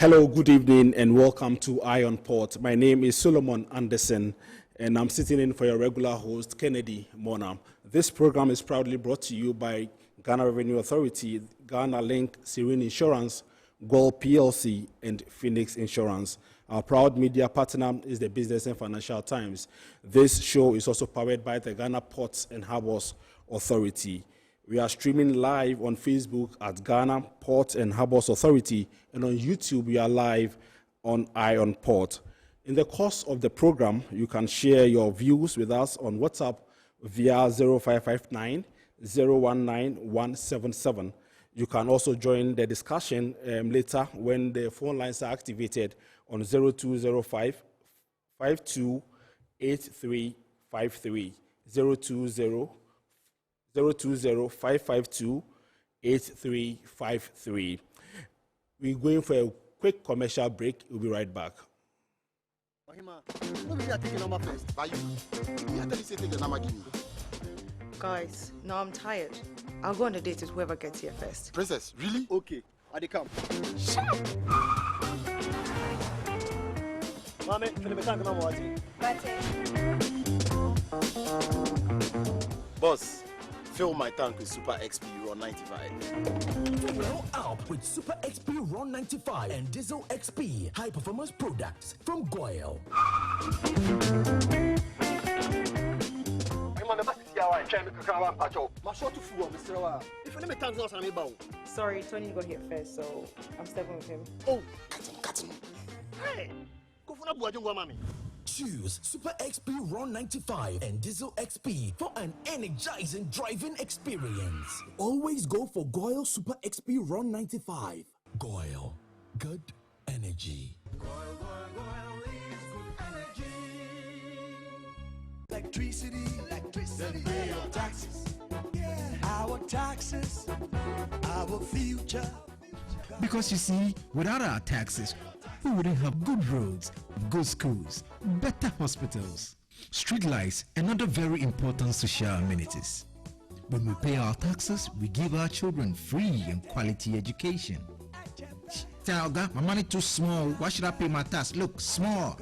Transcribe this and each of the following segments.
Hello, good evening, and welcome to Eye on Port. My name is Solomon Anderson, and I'm sitting in for your regular host, Kennedy Mona. This program is proudly brought to you by Ghana Revenue Authority, Ghana Link, Serene Insurance, Gold PLC, and Phoenix Insurance. Our proud media partner is the Business and Financial Times. This show is also powered by the Ghana Ports and Harbours Authority. We are streaming live on Facebook at Ghana Port and Harbours Authority, and on YouTube we are live on Eye on Port. In the course of the program, you can share your views with us on WhatsApp via 0559 019 177. You can also join the discussion later when the phone lines are activated on 0205 528353 020-552-8353. We're going for a quick commercial break. We'll be right back. Guys, now I'm tired. I'll go on a date with whoever gets here first. Princess, really? Okay, I dey come. Shut up! Mame, boss, fill my tank with Super XP Raw 95. Fill up with Super XP Raw 95 and Diesel XP high performance products from Goyle. Sorry, Tony got here first, so I'm stepping with him. Oh, cut him. Hey, go for mommy. Choose Super XP Raw 95 and Diesel XP for an energizing driving experience. Always go for Goyle Super XP Raw 95. Goyle, good energy. Goyle is good energy. Electricity, then pay your taxes. Yeah, our taxes, our future. Because you see, without our taxes, we wouldn't have good roads, good schools, better hospitals, street lights, and other very important social amenities. When we pay our taxes, we give our children free and quality education. Talga, my money too small. Why should I pay my tax? Look, small.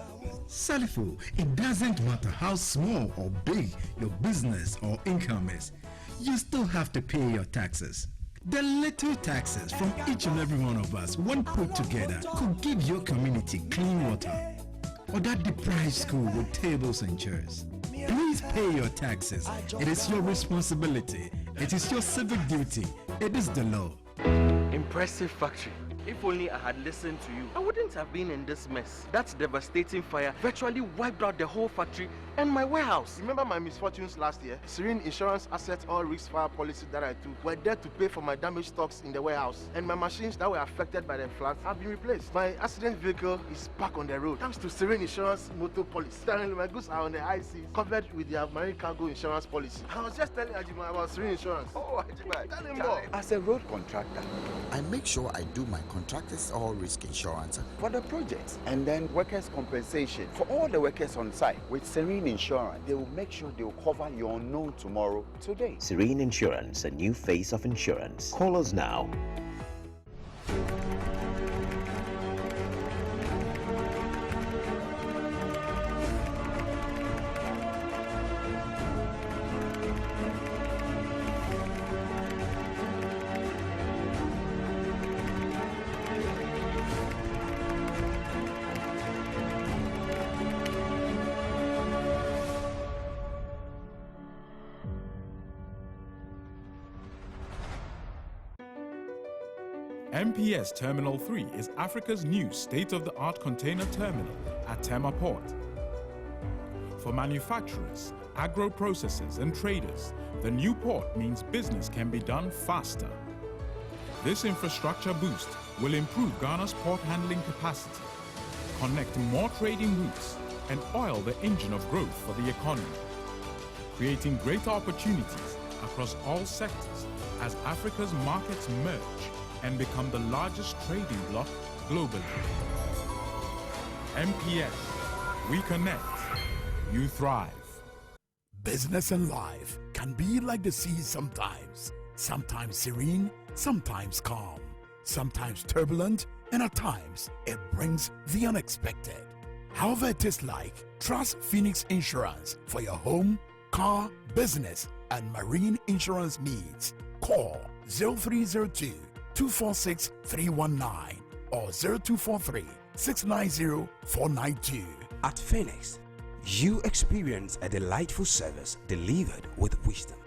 Salifo, it doesn't matter how small or big your business or income is, you still have to pay your taxes. The little taxes from each and every one of us, when put together, could give your community clean water or that deprived school with tables and chairs. Please pay your taxes. It is your responsibility. It is your civic duty. It is the law. Impressive factory. If only I had listened to you, I wouldn't have been in this mess. That devastating fire virtually wiped out the whole factory and my warehouse. Remember my misfortunes last year? Serene Insurance Asset All Risk Fire policy that I took were there to pay for my damaged stocks in the warehouse, and my machines that were affected by the floods have been replaced. My accident vehicle is back on the road thanks to Serene Insurance motor policy. Currently, my goods are on the high seas, covered with their marine cargo insurance policy. I was just telling Ajima about Serene Insurance. Oh, Ajima, tell him more. As a road contractor, I make sure I do my contractors all risk insurance for the projects, and then workers' compensation for all the workers on site. With Serene Insurance, they will make sure they will cover your unknown tomorrow today. Serene Insurance, a new face of insurance. Call us now. MPS Terminal 3 is Africa's new state-of-the-art container terminal at Tema Port. For manufacturers, agro-processors and traders, the new port means business can be done faster. This infrastructure boost will improve Ghana's port handling capacity, connect more trading routes, and oil the engine of growth for the economy, creating greater opportunities across all sectors as Africa's markets merge and become the largest trading bloc globally. MPS, we connect, you thrive. Business and life can be like the sea sometimes. Sometimes serene, sometimes calm. Sometimes turbulent, and at times it brings the unexpected. However it is like, trust Phoenix Insurance for your home, car, business, and marine insurance needs. Call 0302 246 319 or 0243 690 492. At Phoenix, you experience a delightful service delivered with wisdom.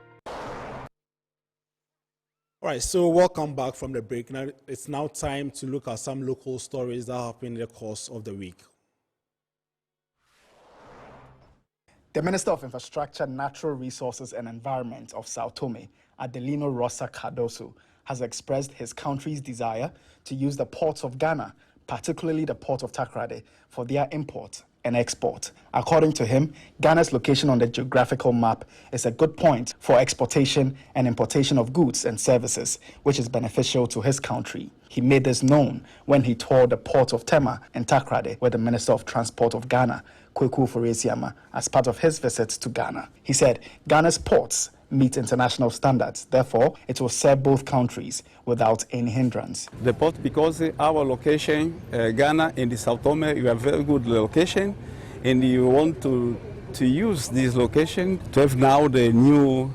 All right, so welcome back from the break. Now it's now time to look at some local stories that happened in the course of the week. The Minister of Infrastructure, Natural Resources and Environment of Sao Tomé, Adelino Rosa Cardoso, has expressed his country's desire to use the ports of Ghana, particularly the port of Takoradi, for their import and export. According to him, Ghana's location on the geographical map is a good point for exportation and importation of goods and services, which is beneficial to his country. He made this known when he toured the port of Tema in Takoradi with the Minister of Transport of Ghana, Kweku Foresiama, as part of his visit to Ghana. He said Ghana's ports meet international standards. Therefore, it will serve both countries without any hindrance. The port, because our location, Ghana and the Sao Tome, you have very good location, and you want to use this location to have now the new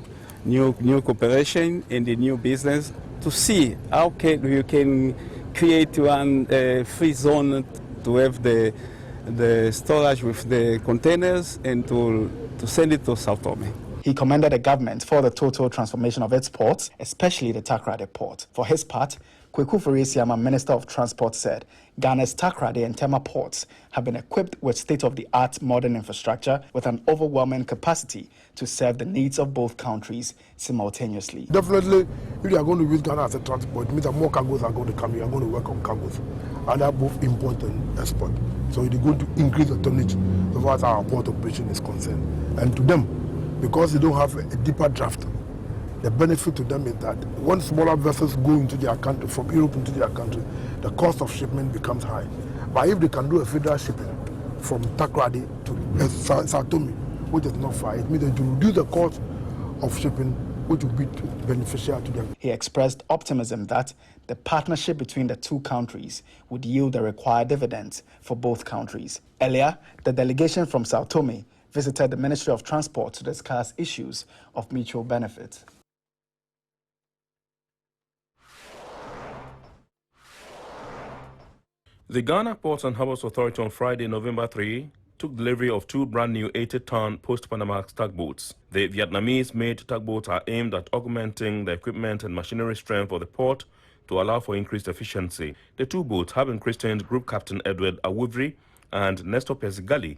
cooperation and the new business to see how you can create one free zone to have the storage with the containers and to send it to Sao Tome. He commended the government for the total transformation of its ports, especially the Takoradi port. For his part, Kweku Foresiama, Minister of Transport, said Ghana's Takoradi and Tema ports have been equipped with state-of-the-art modern infrastructure with an overwhelming capacity to serve the needs of both countries simultaneously. Definitely, if you are going to use Ghana as a transport, it means that more cargoes are going to come here, are going to work on cargoes, and are both import and export. So it is going to increase the tonnage as far as our port operation is concerned. And to them, because they don't have a deeper draft, the benefit to them is that when smaller vessels go into their country, from Europe into their country, the cost of shipment becomes high. But if they can do a federal shipping from Takoradi to Sao Tome, which is not far, it means that to reduce the cost of shipping, which will be beneficial to them. He expressed optimism that the partnership between the two countries would yield the required dividends for both countries. Earlier, the delegation from Sao Tome visited the Ministry of Transport to discuss issues of mutual benefit. The Ghana Ports and Harbours Authority on Friday, November 3, took delivery of two brand new 80-ton post-Panamax tugboats. The Vietnamese-made tugboats are aimed at augmenting the equipment and machinery strength of the port to allow for increased efficiency. The two boats have been christened Group Captain Edward Awuvri and Nestor Pesigali,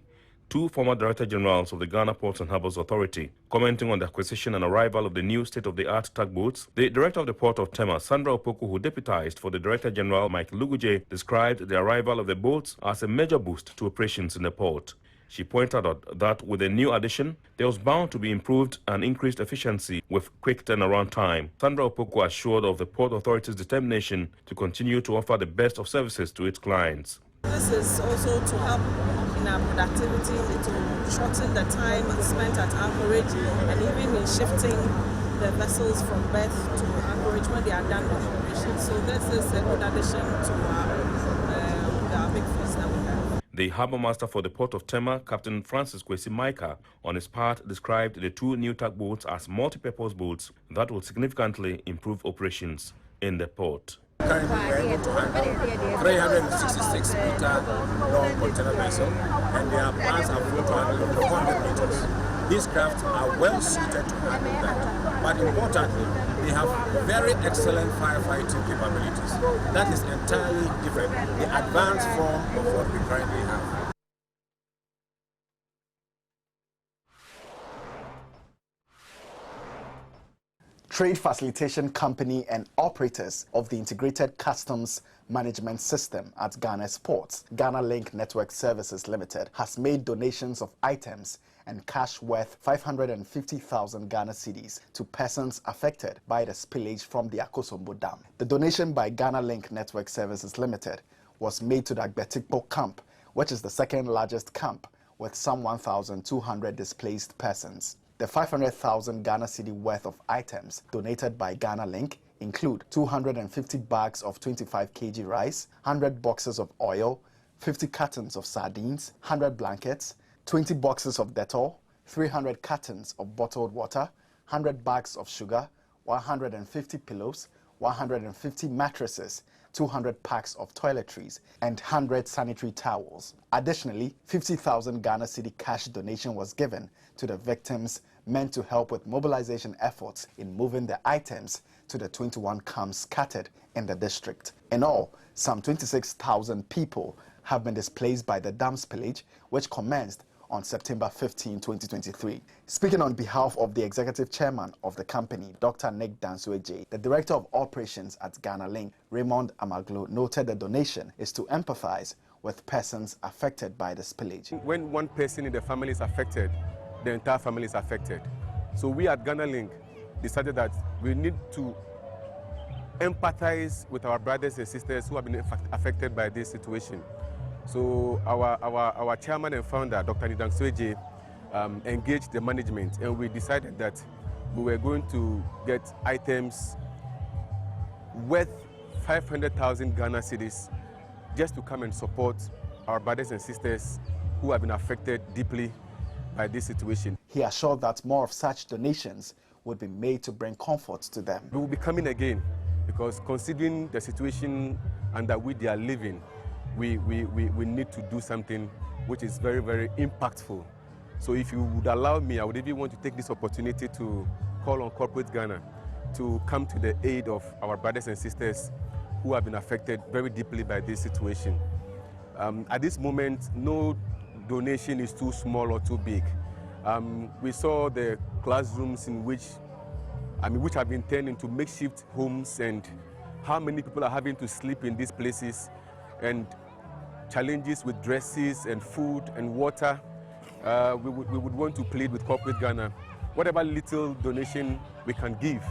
two former Director Generals of the Ghana Ports and Harbours Authority. Commenting on the acquisition and arrival of the new state-of-the-art tugboats, the Director of the Port of Tema, Sandra Opoku, who deputized for the Director General, Mike Luguje, described the arrival of the boats as a major boost to operations in the port. She pointed out that with the new addition, there was bound to be improved and increased efficiency with quick turnaround time. Sandra Opoku assured of the Port Authority's determination to continue to offer the best of services to its clients. This is also to help in our productivity, to shorten the time spent at anchorage and even in shifting the vessels from berth to anchorage when they are done with operation. So this is a good addition to our big force that we have. The harbour master for the Port of Tema, Captain Francis Kwesi Maika, on his part described the two new tugboats as multi-purpose boats that will significantly improve operations in the port. Currently, we are able to handle 366-meter long container vessel, and their plans are full to handle 400 meters. These crafts are well suited to handle that, but importantly, they have very excellent firefighting capabilities. That is entirely different, the advanced form of what we currently have. Trade Facilitation Company and operators of the Integrated Customs Management System at Ghana's ports, Ghana Link Network Services Limited, has made donations of items and cash worth 550,000 Ghana cedis to persons affected by the spillage from the Akosombo Dam. The donation by Ghana Link Network Services Limited was made to the Agbetikpo camp, which is the second largest camp with some 1,200 displaced persons. The 500,000 Ghana cedi worth of items donated by Ghana Link include 250 bags of 25 kg rice, 100 boxes of oil, 50 cartons of sardines, 100 blankets, 20 boxes of Dettol, 300 cartons of bottled water, 100 bags of sugar, 150 pillows, 150 mattresses, 200 packs of toiletries, and 100 sanitary towels. Additionally, 50,000 Ghana cedi cash donation was given to the victims, meant to help with mobilization efforts in moving the items to the 21 camps scattered in the district. In all, some 26,000 people have been displaced by the dam spillage, which commenced on September 15, 2023. Speaking on behalf of the executive chairman of the company, Dr. Nick Dansueje, the director of operations at Ghana Link, Raymond Amaglo, noted the donation is to empathize with persons affected by the spillage. When one person in the family is affected, the entire family is affected. So we at Ghana Link decided that we need to empathize with our brothers and sisters who have been affected by this situation. So our chairman and founder, Dr. Nick Dansueje, engaged the management, and we decided that we were going to get items worth 500,000 Ghana cedis just to come and support our brothers and sisters who have been affected deeply by this situation. He assured that more of such donations would be made to bring comfort to them. We will be coming again because considering the situation under which they are living, we need to do something which is very, very impactful. So if you would allow me, I would even want to take this opportunity to call on Corporate Ghana to come to the aid of our brothers and sisters who have been affected very deeply by this situation. At this moment, no donation is too small or too big. We saw the classrooms in which have been turned into makeshift homes, and how many people are having to sleep in these places, and challenges with dresses and food and water. We would want to plead with Corporate Ghana. Whatever little donation we can give,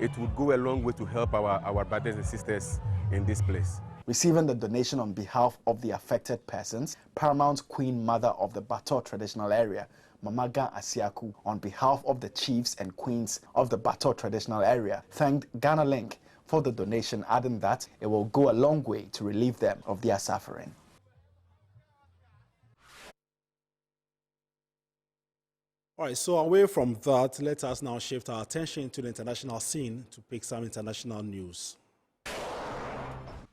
it would go a long way to help our brothers and sisters in this place. Receiving the donation on behalf of the affected persons, Paramount Queen Mother of the Bato traditional area, Mamaga Asiaku, on behalf of the chiefs and queens of the Bato traditional area, thanked Ghana Link for the donation, adding that it will go a long way to relieve them of their suffering. All right, so away from that, let us now shift our attention to the international scene to pick some international news.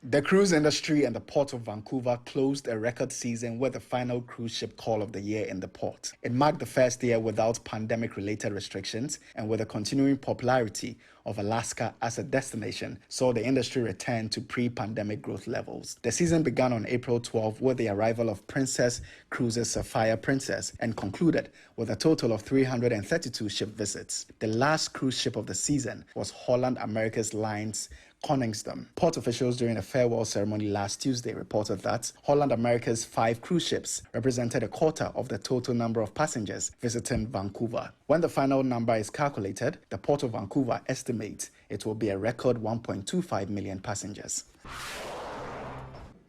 The cruise industry and the Port of Vancouver closed a record season with the final cruise ship call of the year in the port. It marked the first year without pandemic-related restrictions, and with the continuing popularity of Alaska as a destination, saw the industry return to pre-pandemic growth levels. The season began on April 12 with the arrival of Princess Cruises Sapphire Princess and concluded with a total of 332 ship visits. The last cruise ship of the season was Holland America's Line's Koningsdam. Port officials during a farewell ceremony last Tuesday reported that Holland America's 5 cruise ships represented a quarter of the total number of passengers visiting Vancouver. When the final number is calculated, the Port of Vancouver estimates it will be a record 1.25 million passengers.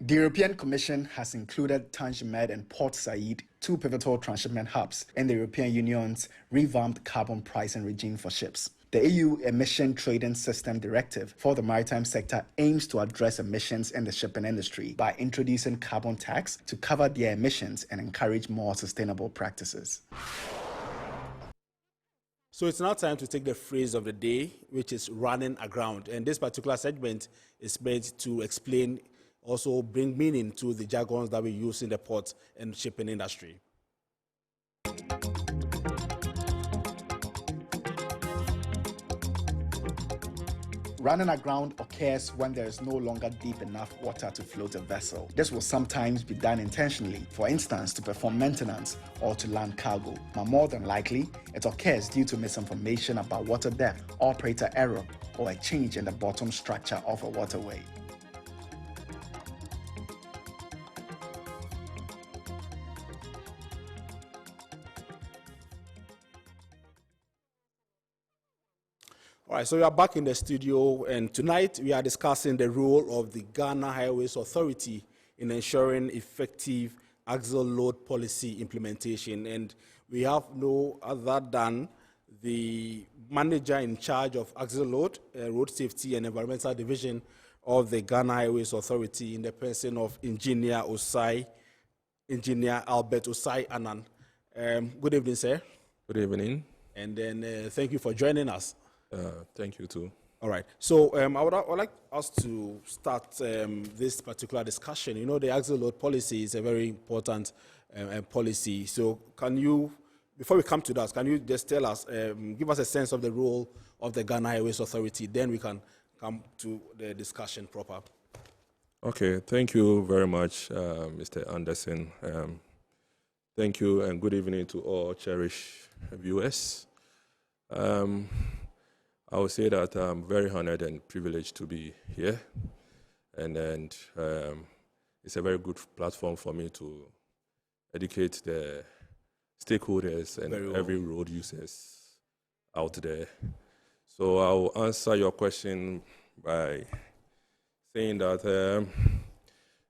The European Commission has included Tangier and Port Said, 2 pivotal transshipment hubs, in the European Union's revamped carbon pricing regime for ships. The EU Emission Trading System Directive for the maritime sector aims to address emissions in the shipping industry by introducing carbon tax to cover their emissions and encourage more sustainable practices. So it's now time to take the phrase of the day, which is running aground. And this particular segment is meant to explain, also bring meaning to the jargons that we use in the port and shipping industry. Running aground occurs when there is no longer deep enough water to float a vessel. This will sometimes be done intentionally, for instance, to perform maintenance or to land cargo. But more than likely, it occurs due to misinformation about water depth, operator error, or a change in the bottom structure of a waterway. All right, so we are back in the studio, and tonight we are discussing the role of the Ghana Highways Authority in ensuring effective Axel load policy implementation. And we have no other than the manager in charge of Axel Road Safety and Environmental Division of the Ghana Highways Authority, in the person of Engineer Albert Osai Anan. Good evening, sir. Good evening. And then thank you for joining us. Thank you too. All right. So I would like us to start this particular discussion. You know, the Axel Load policy is a very important policy. So can you, before we come to that, can you just tell us, give us a sense of the role of the Ghana Highways Authority? Then we can come to the discussion proper. Okay. Thank you very much, Mr. Anderson. Thank you and good evening to all cherished viewers. I would say that I'm very honored and privileged to be here, and it's a very good platform for me to educate the stakeholders and every road users out there. So I'll answer your question by saying that,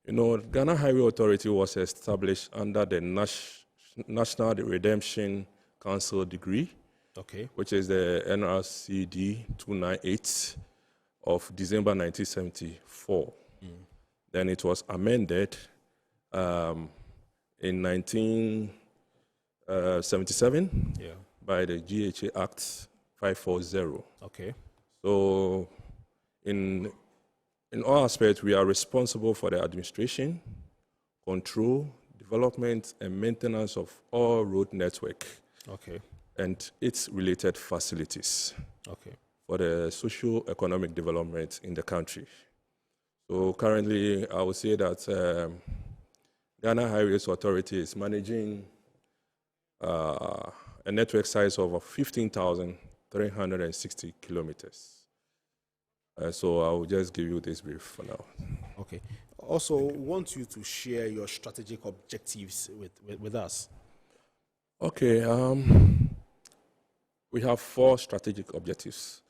you know, Ghana Highway Authority was established under the National Redemption Council decree, which is the NRCD 298 of December 1974. Then it was amended in 1977 by the GPHA Act 540. So in all aspects, we are responsible for the administration, control, development, and maintenance of all road network. And its related facilities for the socio-economic development in the country. So currently, I would say that Ghana Highways Authority is managing a network size of 15,360 kilometers. So I will just give you this brief for now. Okay. Also, want you to share your strategic objectives with us. Okay. We have 4 strategic objectives.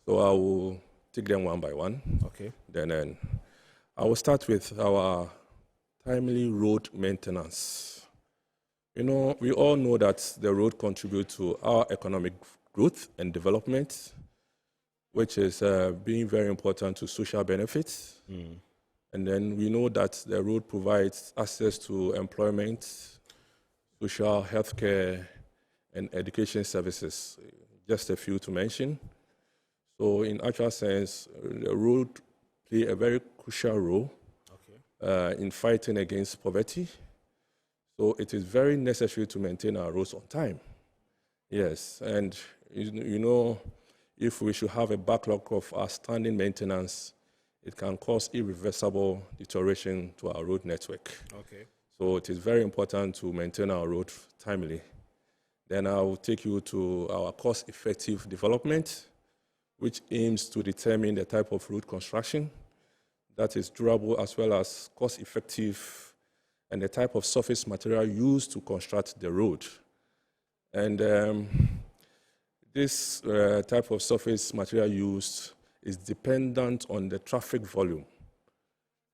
So I will take them one by one. Then I will start with our timely road maintenance. You know, we all know that the road contributes to our economic growth and development, which is being very important to social benefits. And then we know that the road provides access to employment, social health care, and education services, just a few to mention. So in actual sense, the road play a very crucial role in fighting against poverty. So it is very necessary to maintain our roads on time. Yes, and you know, if we should have a backlog of outstanding maintenance, it can cause irreversible deterioration to our road network. So it is very important to maintain our road timely. Then I will take you to our cost-effective development, which aims to determine the type of road construction that is durable as well as cost-effective, and the type of surface material used to construct the road. And this type of surface material used is dependent on the traffic volume,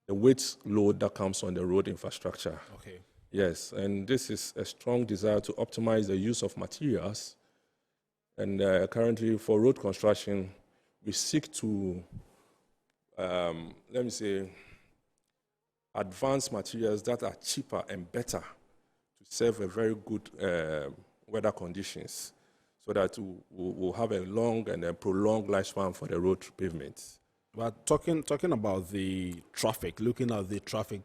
the weight load that comes on the road infrastructure. Yes, and this is a strong desire to optimize the use of materials. And currently for road construction, we seek to, let me say, advance materials that are cheaper and better to serve a very good weather conditions, so that we'll have a long and a prolonged lifespan for the road pavements. But talking about the traffic, looking at the traffic,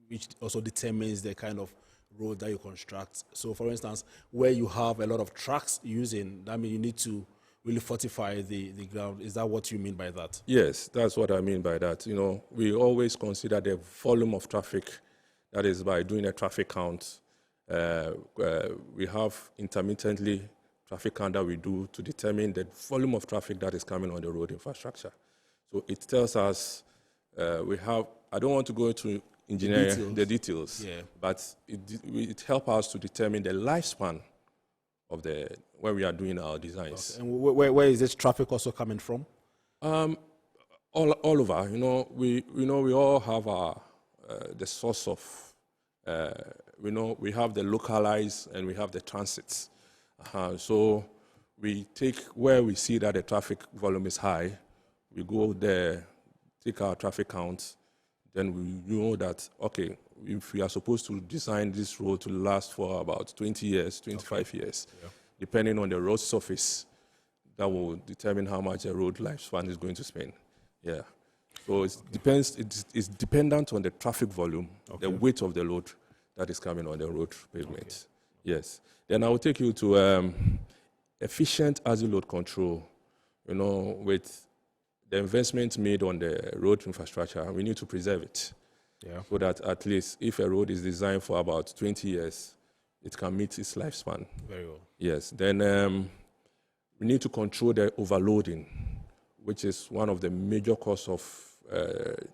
which also determines the kind of road that you construct. So for instance, where you have a lot of trucks using, that means you need to really fortify the ground. Is that what you mean by that? Yes, that's what I mean by that. You know, we always consider the volume of traffic, that is by doing a traffic count. We have intermittently traffic count that we do to determine the volume of traffic that is coming on the road infrastructure. So it tells us we have, I don't want to go into engineering the details, but it helps us to determine the lifespan of the, where we are doing our designs. And where is this traffic also coming from? All over. You know, we all have our the source of. We have the localized and we have the transits. So we take where we see that the traffic volume is high, we go there, take our traffic count, then we know that, okay, if we are supposed to design this road to last for about 20 years, 25 years, depending on the road surface, that will determine how much a road lifespan is going to spend. Yeah. So it depends. It's dependent on the traffic volume, the weight of the load that is coming on the road pavement. Yes. Then I will take you to efficient ASIL load control. You know, with the investment made on the road infrastructure, we need to preserve it. Yeah. So that at least if a road is designed for about 20 years, it can meet its lifespan. Very well. Yes. Then we need to control the overloading, which is one of the major causes of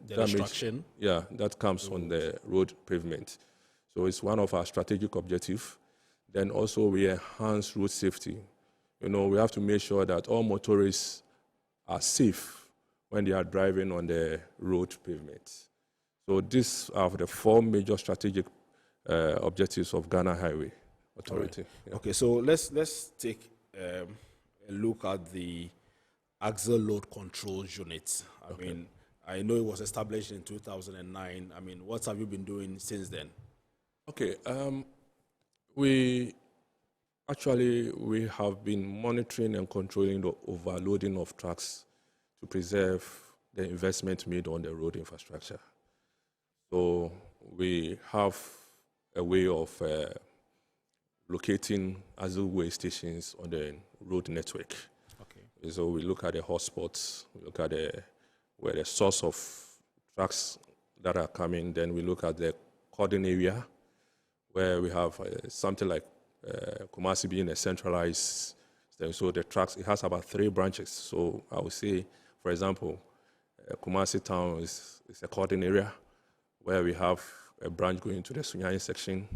damage. Destruction. Yeah, that comes on the road pavement. So it's one of our strategic objectives. Then also we enhance road safety. You know, we have to make sure that all motorists are safe when they are driving on the road pavement. So these are the 4 major strategic objectives of Ghana Highway Authority. Right. Yeah. Okay, so let's take a look at the Axel Load Control Unit. I mean, I know it was established in 2009. I mean, what have you been doing since then? Okay, we have been monitoring and controlling the overloading of trucks to preserve the investment made on the road infrastructure. So we have a way of locating ASIL weigh stations on the road network. Okay. So we look at the hotspots, we look at where the source of trucks that are coming, then we look at the cordon area, where we have something like Kumasi being a centralized, so the trucks, it has about 3 branches. So I would say, for example, Kumasi town is a cordon area where we have a branch going to the Sunyani section,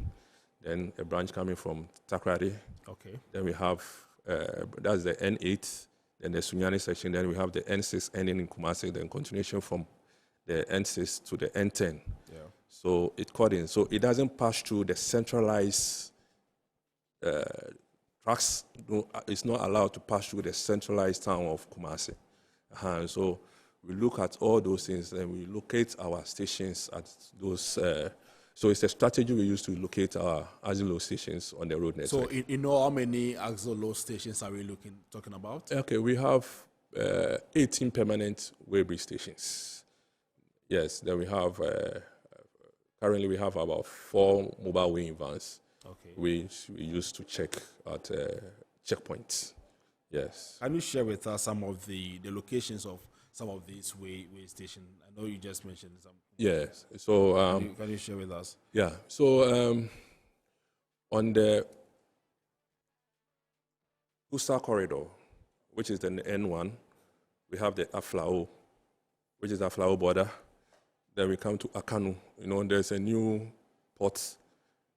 then a branch coming from Takrady. Okay. Then we have, that's the N8, then the Sunyani section, then we have the N6 ending in Kumasi, then continuation from the N6 to the N10. Yeah. So it cordons. So it doesn't pass through the centralized trucks. It's not allowed to pass through the centralized town of Kumasi. So we look at all those things and we locate our stations at those. So it's a strategy we use to locate our ASIL load stations on the road network. So you know how many ASIL load stations are we talking about? Okay, we have 18 permanent weigh bridge stations. Yes, then we have, currently we have about 4 mobile weighing vans, which we use to check at checkpoints. Yes. Can you share with us some of the locations of some of these weigh stations? I know you just mentioned some. Yes. So can you share with us? Yeah. So on the Coastal Corridor, which is the N1, we have the Aflao, which is the Aflao border. Then we come to Akanu. You know, there's a new port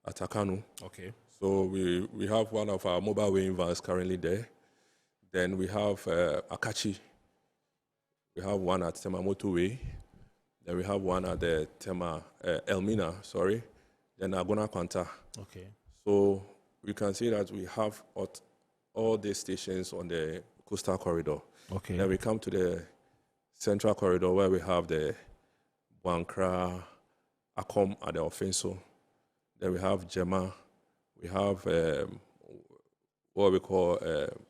at Akanu. Okay. So we have one of our mobile weighing vans currently there. Then we have Akachi. We have one at Tema Motorway. Then we have one at the Tema Elmina, sorry. Then Agona Kwanta. Okay. So we can see that we have all the stations on the Coastal Corridor. Okay. Then we come to the Central Corridor where we have the Wankra, Akom at the Offenso. Then we have Jema. We have what we call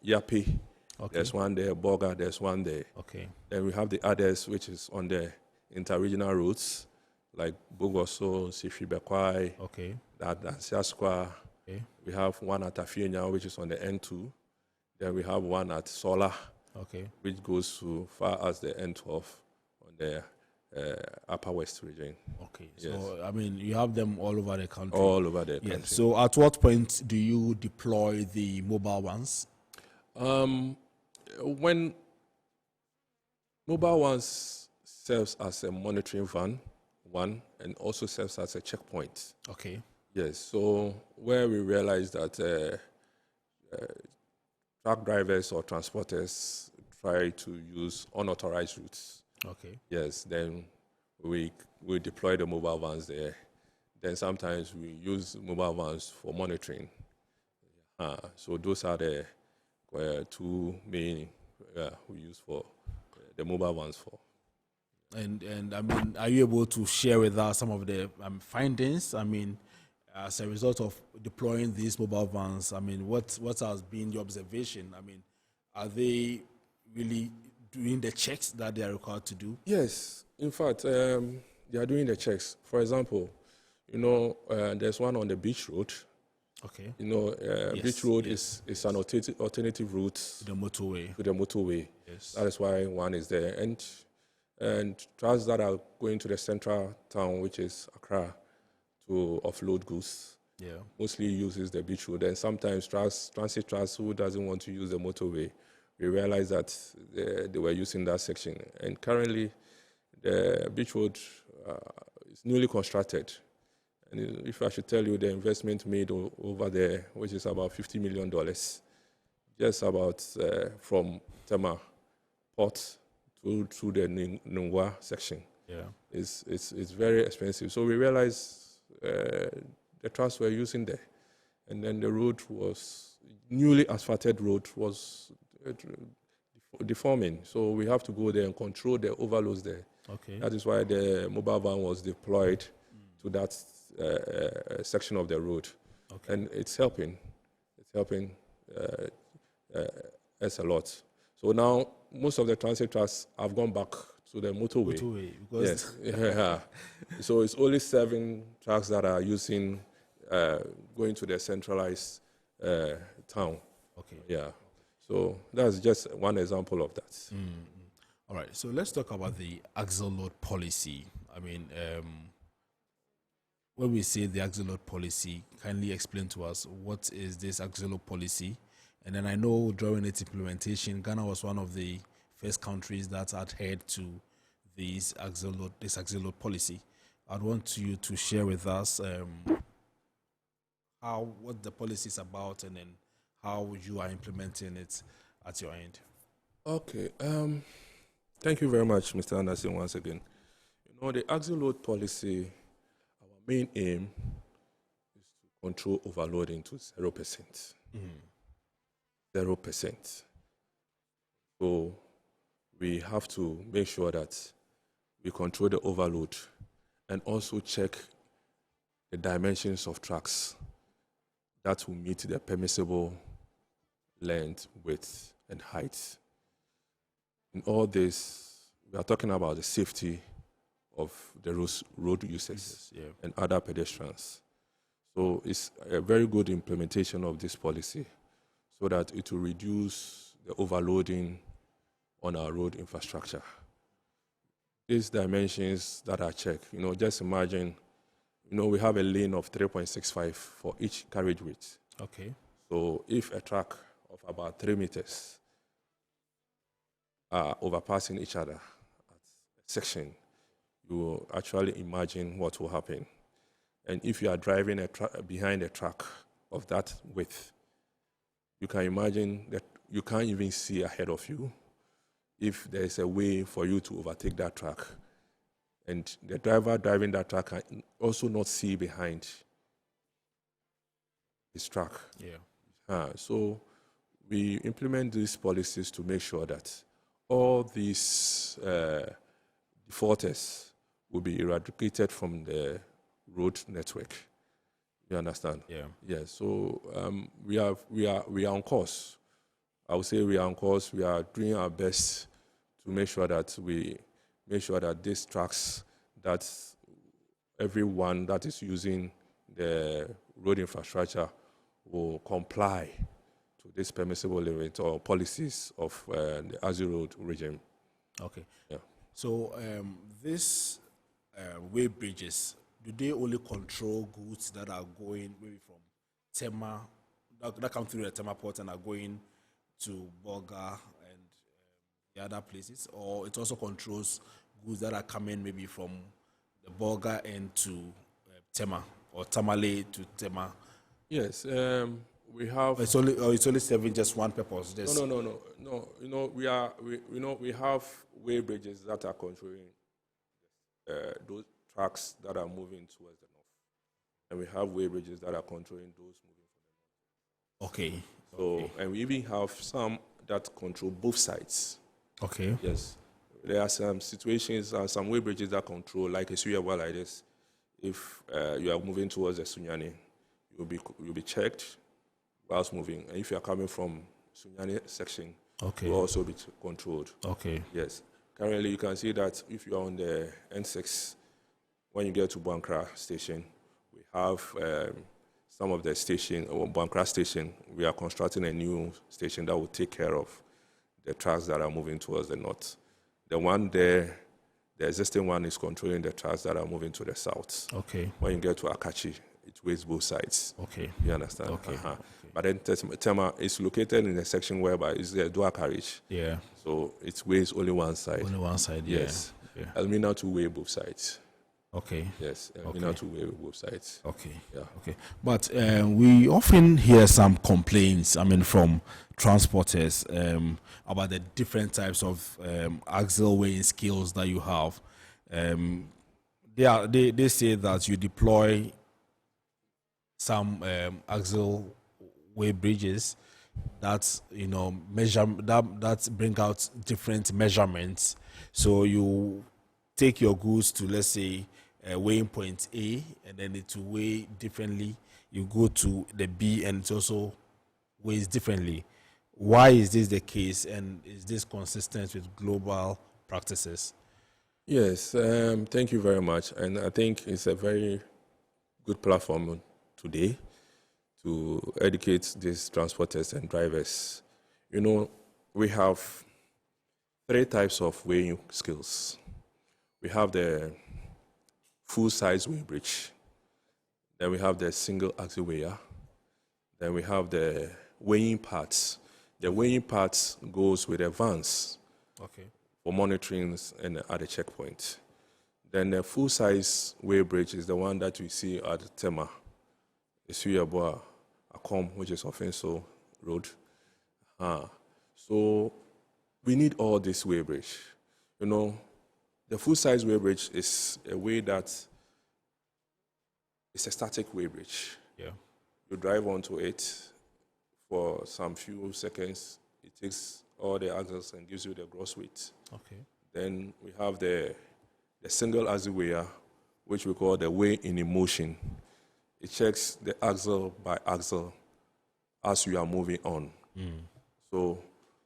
Yapi. Okay. There's one there, Boga, there's one there. Okay. Then we have the others, which is on the inter-regional routes, like Bogoso, Sifi Bekwai, okay. Dansiaskwa. Okay. We have one at Afienya, which is on the N2. Then we have one at Sola, okay. which goes to far as the N12 on the Upper West region. Okay. Yes. So, I mean, you have them all over the country. All over the country. So at what point do you deploy the mobile ones? When mobile ones serves as a monitoring van, and also serves as a checkpoint. Okay. Yes, so where we realize that truck drivers or transporters try to use unauthorized routes. Okay. Yes, then we deploy the mobile vans there. Then sometimes we use mobile vans for monitoring. So those are the two main we use for the mobile ones for. And I mean, are you able to share with us some of the findings? I mean, as a result of deploying these mobile vans, I mean, what has been your observation? I mean, are they really doing the checks that they are required to do? Yes, in fact, they are doing the checks. For example, there's one on the beach road. Okay. Yes, beach road is an alternative route to the motorway. To the motorway. Yes. That is why one is there. And trucks that are going to the central town, which is Accra, to offload goods, mostly uses the beach road. And sometimes transit trucks who doesn't want to use the motorway, we realize that they were using that section. And currently, the beach road is newly constructed. And if I should tell you the investment made over there, which is about $50 million, just about from Tema port through the Nungwa section. Yeah. It's very expensive. So we realized the trucks were using there. And then the road was, newly asphalted road was deforming. So we have to go there and control the overloads there. Okay. That is why the mobile van was deployed to that section of the road. Okay. And it's helping. It's helping us a lot. So now most of the transit trucks have gone back to the motorway. Yes. Yeah. So it's only 7 trucks that are using going to the centralized town. Okay. Yeah. So that's just one example of that. All right. So let's talk about the axle load policy. I mean, when we say the axle load policy, kindly explain to us what is this axle load policy? And then I know during its implementation, Ghana was one of the first countries that adhered to this axle load policy. I'd want you to share with us what the policy is about, and then how you are implementing it at your end. Okay. Thank you very much, Mr. Anderson, once again. The axle load policy, our main aim is to control overloading to 0%. 0%. So we have to make sure that we control the overload and also check the dimensions of trucks that will meet the permissible length, width, and height. In all this, we are talking about the safety of the road users and other pedestrians. So it's a very good implementation of this policy so that it will reduce the overloading on our road infrastructure. These dimensions that are checked, just imagine, we have a lane of 3.65 for each carriage width. Okay. So if a truck of about 3 meters are overpassing each other at a section, you will actually imagine what will happen. And if you are driving behind a truck of that width, you can imagine that you can't even see ahead of you if there is a way for you to overtake that truck. And the driver driving that truck can also not see behind his truck. Yeah. So we implement these policies to make sure that all these defaulters will be eradicated from the road network. You understand? Yeah. Yeah. So we are on course. I would say we are on course. We are doing our best to make sure that these trucks, that everyone that is using the road infrastructure will comply to this permissible limit or policies of the Axle Road regime. Okay. Yeah. So these way bridges, do they only control goods that are going maybe from Tema, that come through the Tema port and are going to Bolga and the other places, or it also controls goods that are coming maybe from the Bolga end to Tema, or Tamale to Tema? Yes, we have. It's only serving just one purpose. No. We have way bridges that are controlling those trucks that are moving towards the north, and we have way bridges that are controlling those moving from the north. Okay. So, and we even have some that control both sides. Okay. Yes. There are some situations, some way bridges that control, like a Suya like this. If you are moving towards the Sunyani, you'll be checked whilst moving. And if you are coming from Sunyani section, you'll also be controlled. Okay. Yes. Currently, you can see that if you are on the N6, when you get to Bankra station, we have some of the station, or Bankra station, we are constructing a new station that will take care of the trucks that are moving towards the north. The one there, the existing one is controlling the trucks that are moving to the south. Okay. When you get to Akachi, it weighs both sides. Okay. You understand? Okay. Okay. But then Tema is located in a section whereby it's the dual carriage. Yeah. So it weighs only one side. Only one side, yes. Yeah. Elmina to weigh both sides. Okay. Yes, Elmina to weigh both sides. Okay. Yeah. Okay. But we often hear some complaints, from transporters about the different types of axle weighing skills that you have. They say that you deploy some axle weigh bridges that measure that bring out different measurements. So you take your goods to, let's say, weighing point A, and then it will weigh differently. You go to the B, and it also weighs differently. Why is this the case, and is this consistent with global practices? Yes, thank you very much. And I think it's a very good platform today to educate these transporters and drivers. We have 3 types of weighing skills. We have the full-size weigh bridge. Then we have the single axle weigher. Then we have the weighing parts. The weighing parts goes with the vans. Okay. For monitoring and at the checkpoint. Then the full-size weigh bridge is the one that we see at Tema. It's Suyabwa, Akom, which is Offenso Road. So we need all this weigh bridge. The full-size weigh bridge is a way that it's a static weigh bridge. Yeah. You drive onto it for some few seconds. It takes all the axles and gives you the gross weight. Okay. Then we have the single axle weigher, which we call the weigh in motion. It checks the axle by axle as you are moving on. So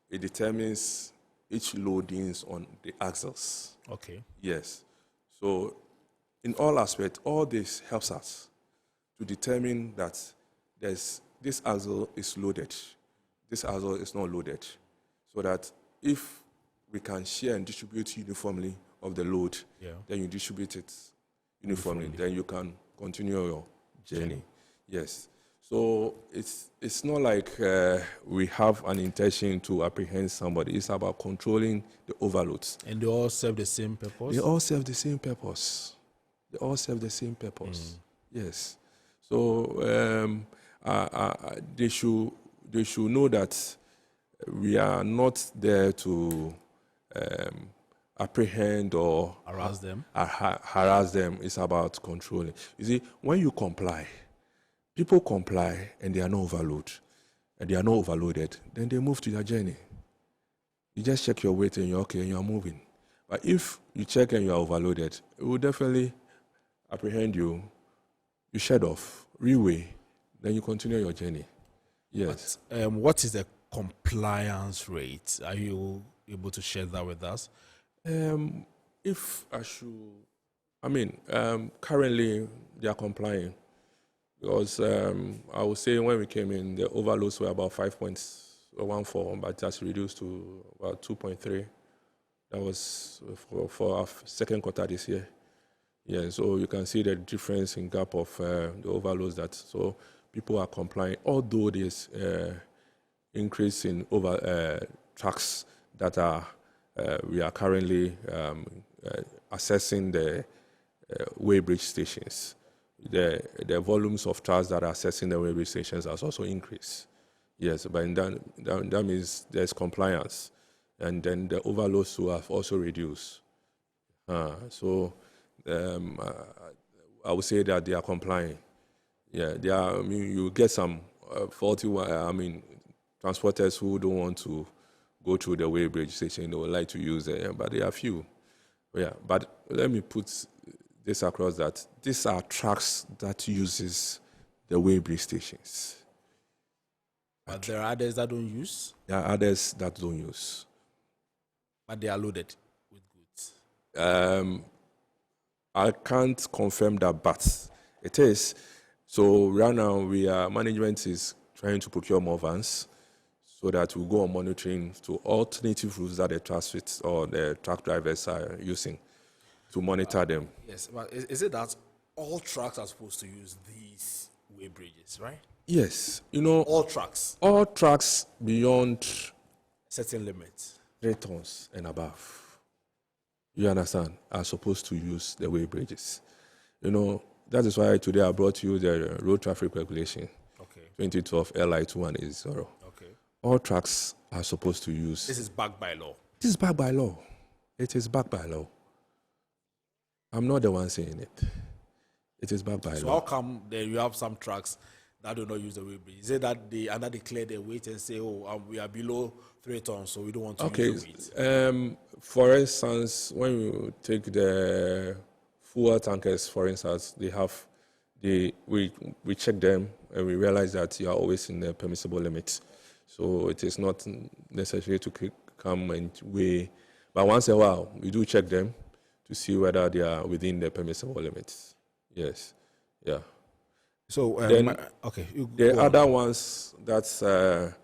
it determines each loadings on the axles. Okay. Yes. So in all aspects, all this helps us to determine that this axle is loaded, this axle is not loaded, so that if we can share and distribute uniformly of the load, then you distribute it uniformly, then you can continue your journey. Yes. So it's not like we have an intention to apprehend somebody. It's about controlling the overloads. And they all serve the same purpose? They all serve the same purpose. They all serve the same purpose. Yes. So they should know that we are not there to apprehend or harass them. Harass them. It's about controlling. You see, when you comply, people comply and they are not overloaded, and they are not overloaded, then they move to their journey. You just check your weight and you're okay and you're moving. But if you check and you're overloaded, it will definitely apprehend you. You shed off, reweigh, then you continue your journey. Yes. But, what is the compliance rate? Are you able to share that with us? If I should, currently they are complying. Because I would say when we came in, the overloads were about 5.14, but that's reduced to about 2.3. That was for our second quarter this year. Yeah, so you can see the difference in gap of the overloads so people are complying, although there's increase in trucks that we are currently assessing the weigh bridge stations. The volumes of trucks that are accessing the railway stations has also increased. Yes, but that means there's compliance. And then the overloads have also reduced. So I would say that they are complying. Yeah, they are. You get some faulty, transporters who don't want to go through the weighbridge station, they would like to use it, but there are few. Yeah, but let me put this across that these are trucks that uses the weighbridge stations. But there are others that don't use? There are others that don't use. But they are loaded with goods? I can't confirm that, but it is. So right now, management is trying to procure more vans so that we go on monitoring to alternative routes that the transit or the truck drivers are using to monitor them. Yes, but is it that all trucks are supposed to use these way bridges, right? Yes, you know. All trucks? All trucks beyond certain limits. 3 tons and above, you understand, are supposed to use the way bridges. You know, that is why today I brought you the road traffic regulation, 2012 LI2180. Okay. All trucks are supposed to use. This is backed by law. This is backed by law. It is backed by law. I'm not the one saying it. It is backed by law. So how come you have some trucks that do not use the weight bridge? Is it that they declare their weight and say, we are below 3 tons, so we don't want to use the weight? For instance, when you take the fuel tankers, for instance, we check them and we realize that you are always in the permissible limit. So it is not necessary to come and weigh. But once in a while, we do check them to see whether they are within the permissible limits. Yes. Yeah. So, then, okay. The other ones, there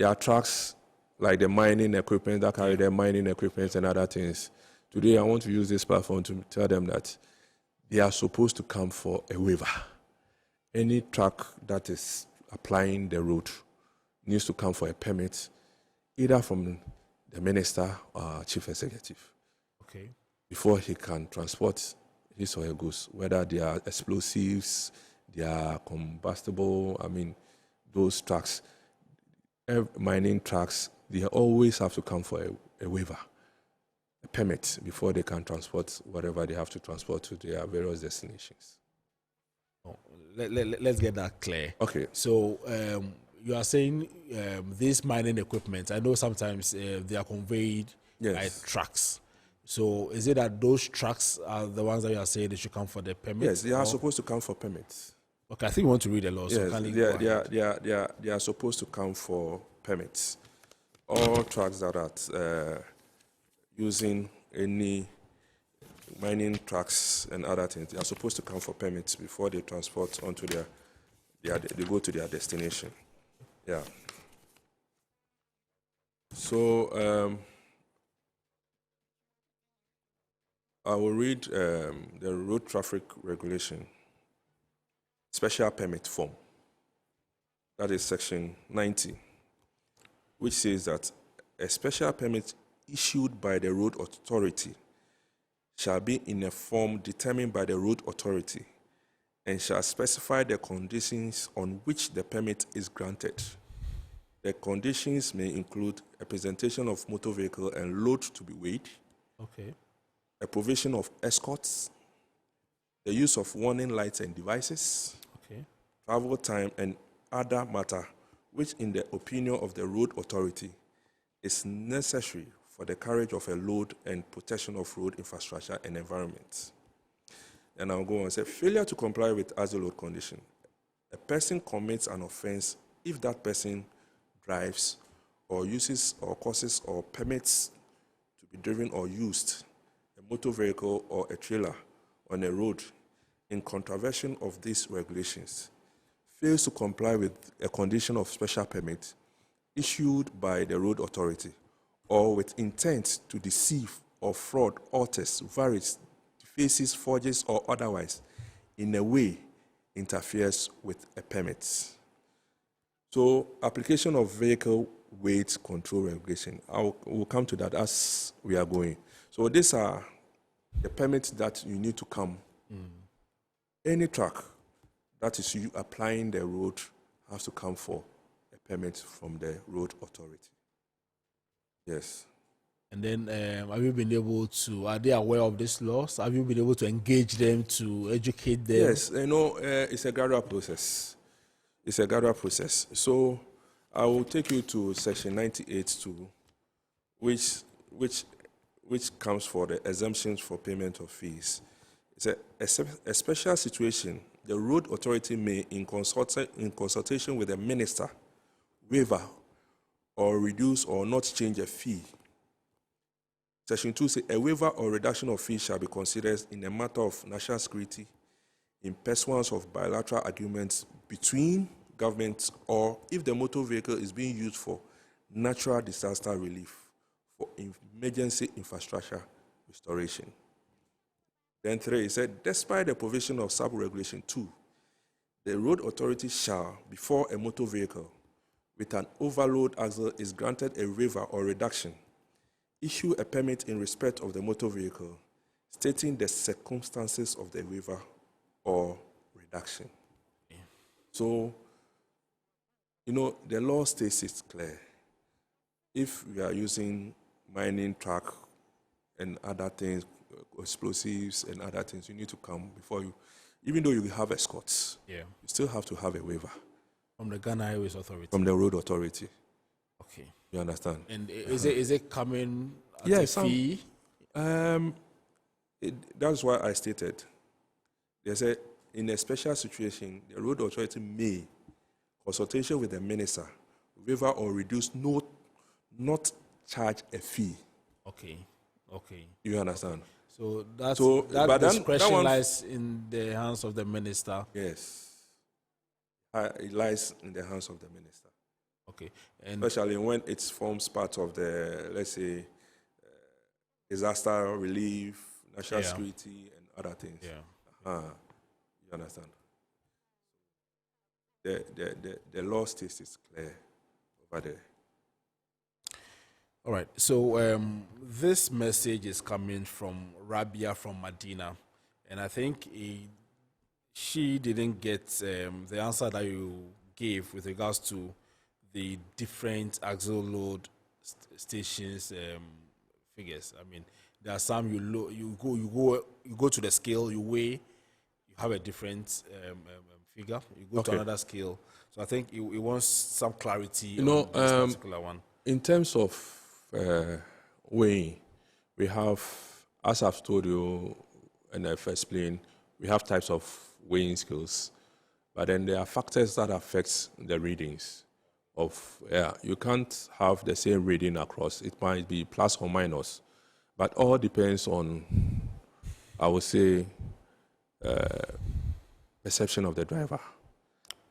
are trucks like the mining equipment that carry the mining equipment and other things. Today, I want to use this platform to tell them that they are supposed to come for a waiver. Any truck that is applying the road needs to come for a permit, either from the minister or chief executive. Okay. Before he can transport his or her goods, whether they are explosives, they are combustible, those trucks, mining trucks, they always have to come for a waiver, a permit, before they can transport whatever they have to transport to their various destinations. Let's get that clear. Okay. So you are saying these mining equipment, I know sometimes they are conveyed by trucks. So is it that those trucks are the ones that you are saying they should come for the permit? Yes, they are supposed to come for permits. Okay, I think you want to read the law. So yes, they are supposed to come for permits. All trucks that are using any mining trucks and other things, they are supposed to come for permits before they transport onto they go to their destination. Yeah. So I will read the road traffic regulation special permit form. That is section 90, which says that a special permit issued by the road authority shall be in a form determined by the road authority and shall specify the conditions on which the permit is granted. The conditions may include a presentation of motor vehicle and load to be weighed, okay, a provision of escorts, the use of warning lights and devices, okay, travel time, and other matter which, in the opinion of the road authority, is necessary for the carriage of a load and protection of road infrastructure and environment. And I'll go on and say, failure to comply with as a load condition. A person commits an offense if that person drives or uses or causes or permits to be driven or used a motor vehicle or a trailer on a road in contravention of these regulations, fails to comply with a condition of special permit issued by the road authority, or with intent to deceive or fraud, alters, varies, defaces, forges, or otherwise in a way interferes with a permit. So, application of vehicle weight control regulation. We'll come to that as we are going. So these are the permits that you need to come. Any truck that is you applying the road has to come for a permit from the road authority. Yes. And then have you been able to, are they aware of these laws? Have you been able to engage them, to educate them? Yes, it's a gradual process. It's a gradual process. So I will take you to section 98.2, which comes for the exemptions for payment of fees. It's a special situation. The road authority may, in consultation with the minister, waiver or reduce or not change a fee. Section 2 says a waiver or reduction of fees shall be considered in a matter of national security, in pursuance of bilateral agreements between governments, or if the motor vehicle is being used for natural disaster relief, for emergency infrastructure restoration. Then 3, it said, despite the provision of sub-regulation 2, the road authority shall, before a motor vehicle with an overload axle is granted a waiver or reduction, issue a permit in respect of the motor vehicle, stating the circumstances of the waiver or reduction. Yeah. So, the law states it's clear. If we are using mining truck and other things, explosives and other things, you need to come before you, even though you have escorts, you still have to have a waiver. From the Ghana Highways Authority? From the road authority. Okay. You understand? And is it coming at a fee? That's why I stated. They said, in a special situation, the road authority may, consultation with the minister, waiver or reduce, not charge a fee. Okay. You understand? So that discretion lies in the hands of the minister. Yes. It lies in the hands of the minister. Okay. And especially when it forms part of the, let's say, disaster relief, national security, and other things. Yeah. You understand? The law states is clear over there. All right. So this message is coming from Rabia from Medina, and I think she didn't get the answer that you gave with regards to the different axle load stations figures. I mean, there are some you go to the scale, you weigh, you have a different figure. You go to another scale. So I think it wants some clarity on this particular one. In terms of weighing, we have, as I've told you and I've explained, we have types of weighing scales, but then there are factors that affect the readings. You can't have the same reading across. It might be plus or minus, but all depends on, I would say, perception of the driver.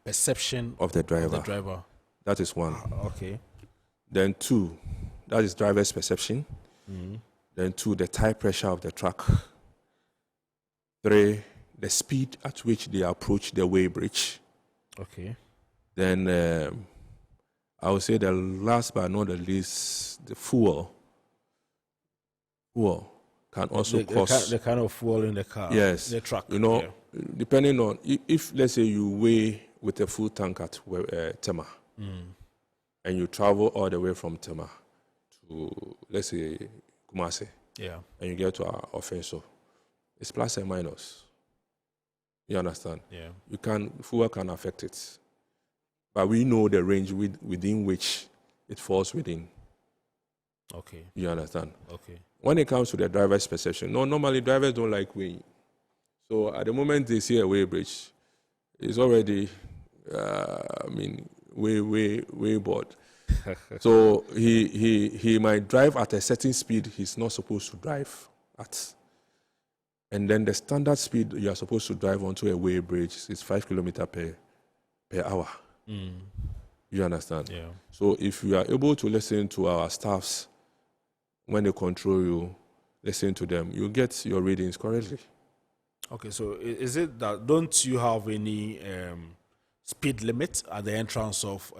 Perception of the driver. That is one. Okay. Then 2, that is driver's perception. Mm-hmm. Then 2, the tire pressure of the truck. 3, the speed at which they approach the weighbridge. Okay. Then I would say the last but not the least, the fuel. Fuel can also cause the kind of fuel in the car. Yes. The truck. Depending on if let's say you weigh with a full tank at Tema, and you travel all the way from Tema to, let's say, Kumasi, and you get to our offensive, it's plus and minus. You understand? Yeah. Fuel can affect it, but we know the range within which it falls within. Okay. You understand? Okay. When it comes to the driver's perception, normally drivers don't like weighing. So at the moment they see a weighbridge, it's already, way bored. So he might drive at a certain speed he's not supposed to drive at. And then the standard speed you are supposed to drive onto a weighbridge is 5 kilometers per hour. You understand? Yeah. So if you are able to listen to our staffs when they control you, listen to them, you get your readings correctly. Okay, so is it that don't you have any speed limit at the entrance of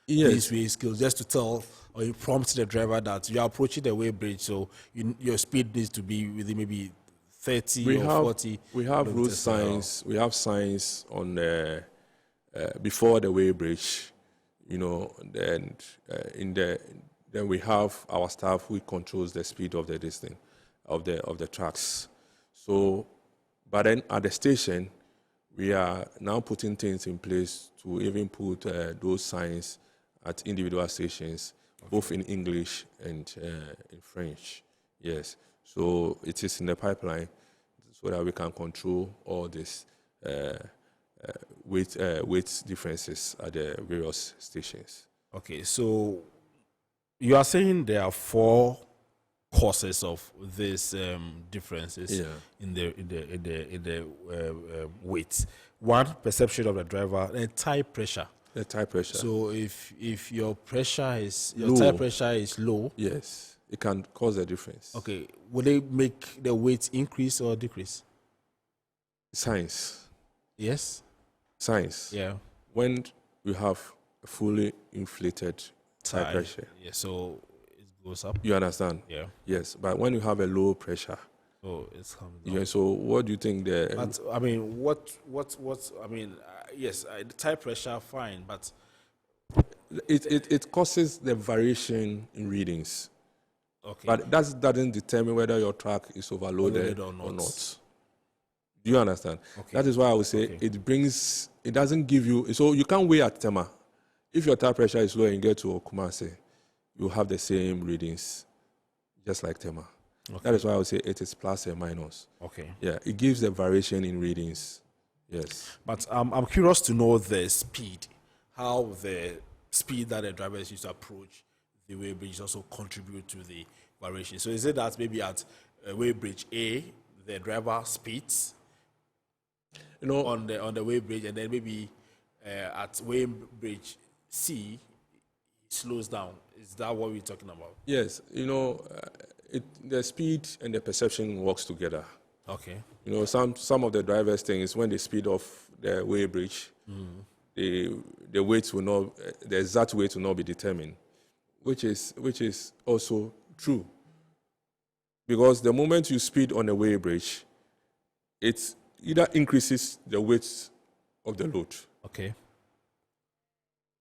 these way skills, just to tell or you prompt the driver that you are approaching the weighbridge, so your speed needs to be within maybe 30 or 40? We have road signs. We have signs on the before the weighbridge, then we have our staff who controls the speed of the distance of the trucks. So, but then at the station, we are now putting things in place to even put those signs at individual stations, both in English and in French. Yes. So it is in the pipeline so that we can control all this weight differences at the various stations. Okay, so you are saying there are 4 causes of these differences in the weight. One, perception of the driver, and tire pressure. The tire pressure. So if your pressure is Low. tire pressure is low, yes, it can cause a difference. Okay, will it make the weight increase or decrease? Science. Yes. Science. Yeah. When you have a fully inflated tire pressure, yeah, so it goes up. you understand? Yeah. Yes, but when you have a low pressure, So it's coming down. yeah. So what do you think the? But I mean, what? I mean, yes, the tire pressure, fine, but it causes the variation in readings. Okay. But that doesn't determine whether your truck is overloaded or not. Do you understand? Okay. That is why I would say it doesn't give you, so you can't weigh at Tema. If your tire pressure is low and you get to Kumasi, you have the same readings, just like Tema. Okay. That is why I would say it is plus and minus. Okay. Yeah, it gives the variation in readings. Yes. But I'm curious to know the speed, how the speed that the drivers use to approach the weighbridge also contribute to the variation. So is it that maybe at weighbridge A, the driver speeds, on the weighbridge, and then maybe at weighbridge C, he slows down? Is that what we're talking about? Yes, the speed and the perception works together. Okay. Some of the drivers' things, when they speed off the weighbridge, the weight will not, the exact weight will not be determined, which is also true. Because the moment you speed on a weighbridge, it either increases the weight of the load, okay,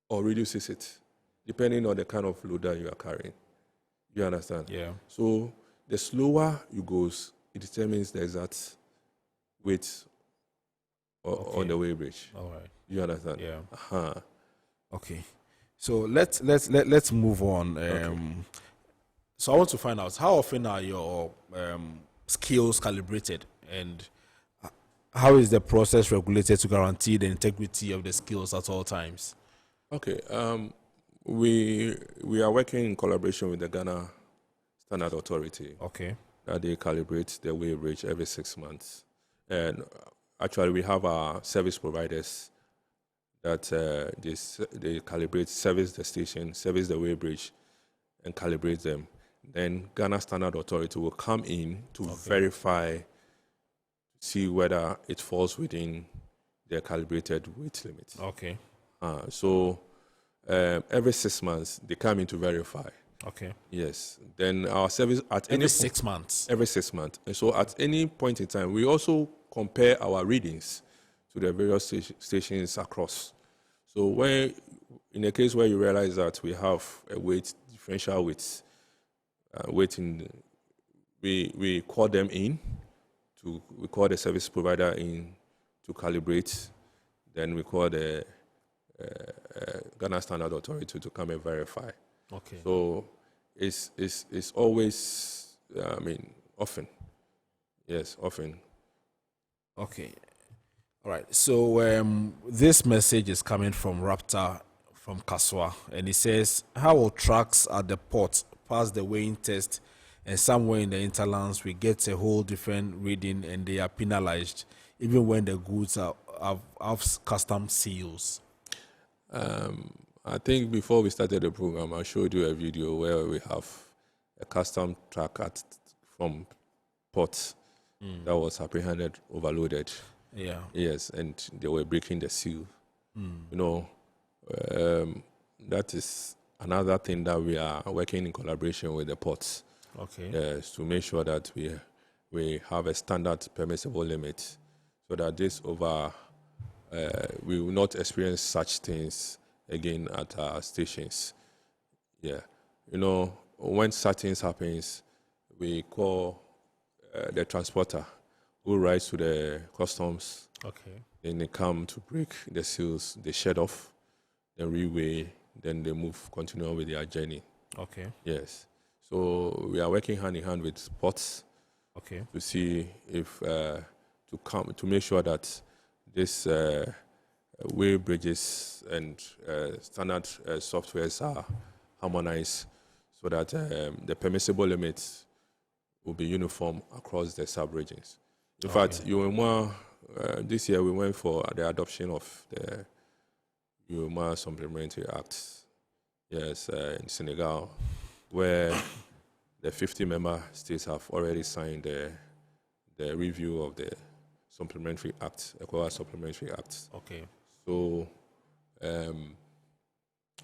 or reduces it, depending on the kind of load that you are carrying. You understand? Yeah. So the slower you goes, it determines the exact weight on the weighbridge. All right. You understand? Yeah. Uh-huh. Okay. So let's move on. So I want to find out, how often are your skills calibrated, and how is the process regulated to guarantee the integrity of the skills at all times? Okay. We are working in collaboration with the Ghana Standard Authority. Okay. That they calibrate the weighbridge every 6 months. And actually, we have our service providers that they calibrate, service the station, service the weighbridge, and calibrate them. Then Ghana Standard Authority will come in to verify, see whether it falls within their calibrated weight limit. Okay. So every 6 months, they come in to verify. Okay. Yes. Then our service at every 6 months. Every 6 months. And so at any point in time, we also compare our readings to the various stations across. So where, in a case where you realize that we have a weight differential weight, we call them in. We call the service provider in to calibrate. Then we call the Ghana Standard Authority to come and verify. Okay. So it's always, often. Yes, often. Okay. All right. So this message is coming from Raptor from Kaswa, and he says, how will trucks at the port pass the weighing test, and somewhere in the interlands we get a whole different reading and they are penalized, even when the goods have custom seals? I think before we started the program, I showed you a video where we have a custom truck from port that was apprehended overloaded. Yeah. Yes, and they were breaking the seal. That is another thing that we are working in collaboration with the ports. Okay. Yes, to make sure that we have a standard permissible limit, so that we will not experience such things again at our stations. Yeah. When such things happens, we call the transporter who rides to the customs. Okay. Then they come to break the seals, they shed off, then reweigh, then they continue with their journey. Okay. Yes. So we are working hand in hand with ports. Okay. To see if to make sure that this way bridges and standard softwares are harmonized, so that the permissible limits will be uniform across the sub-regions. In fact, this year we went for the adoption of the UEMOA Supplementary Act, yes, in Senegal, where the 50 member states have already signed the review of the Supplementary Act, ECOWAS Supplementary Act. Okay. So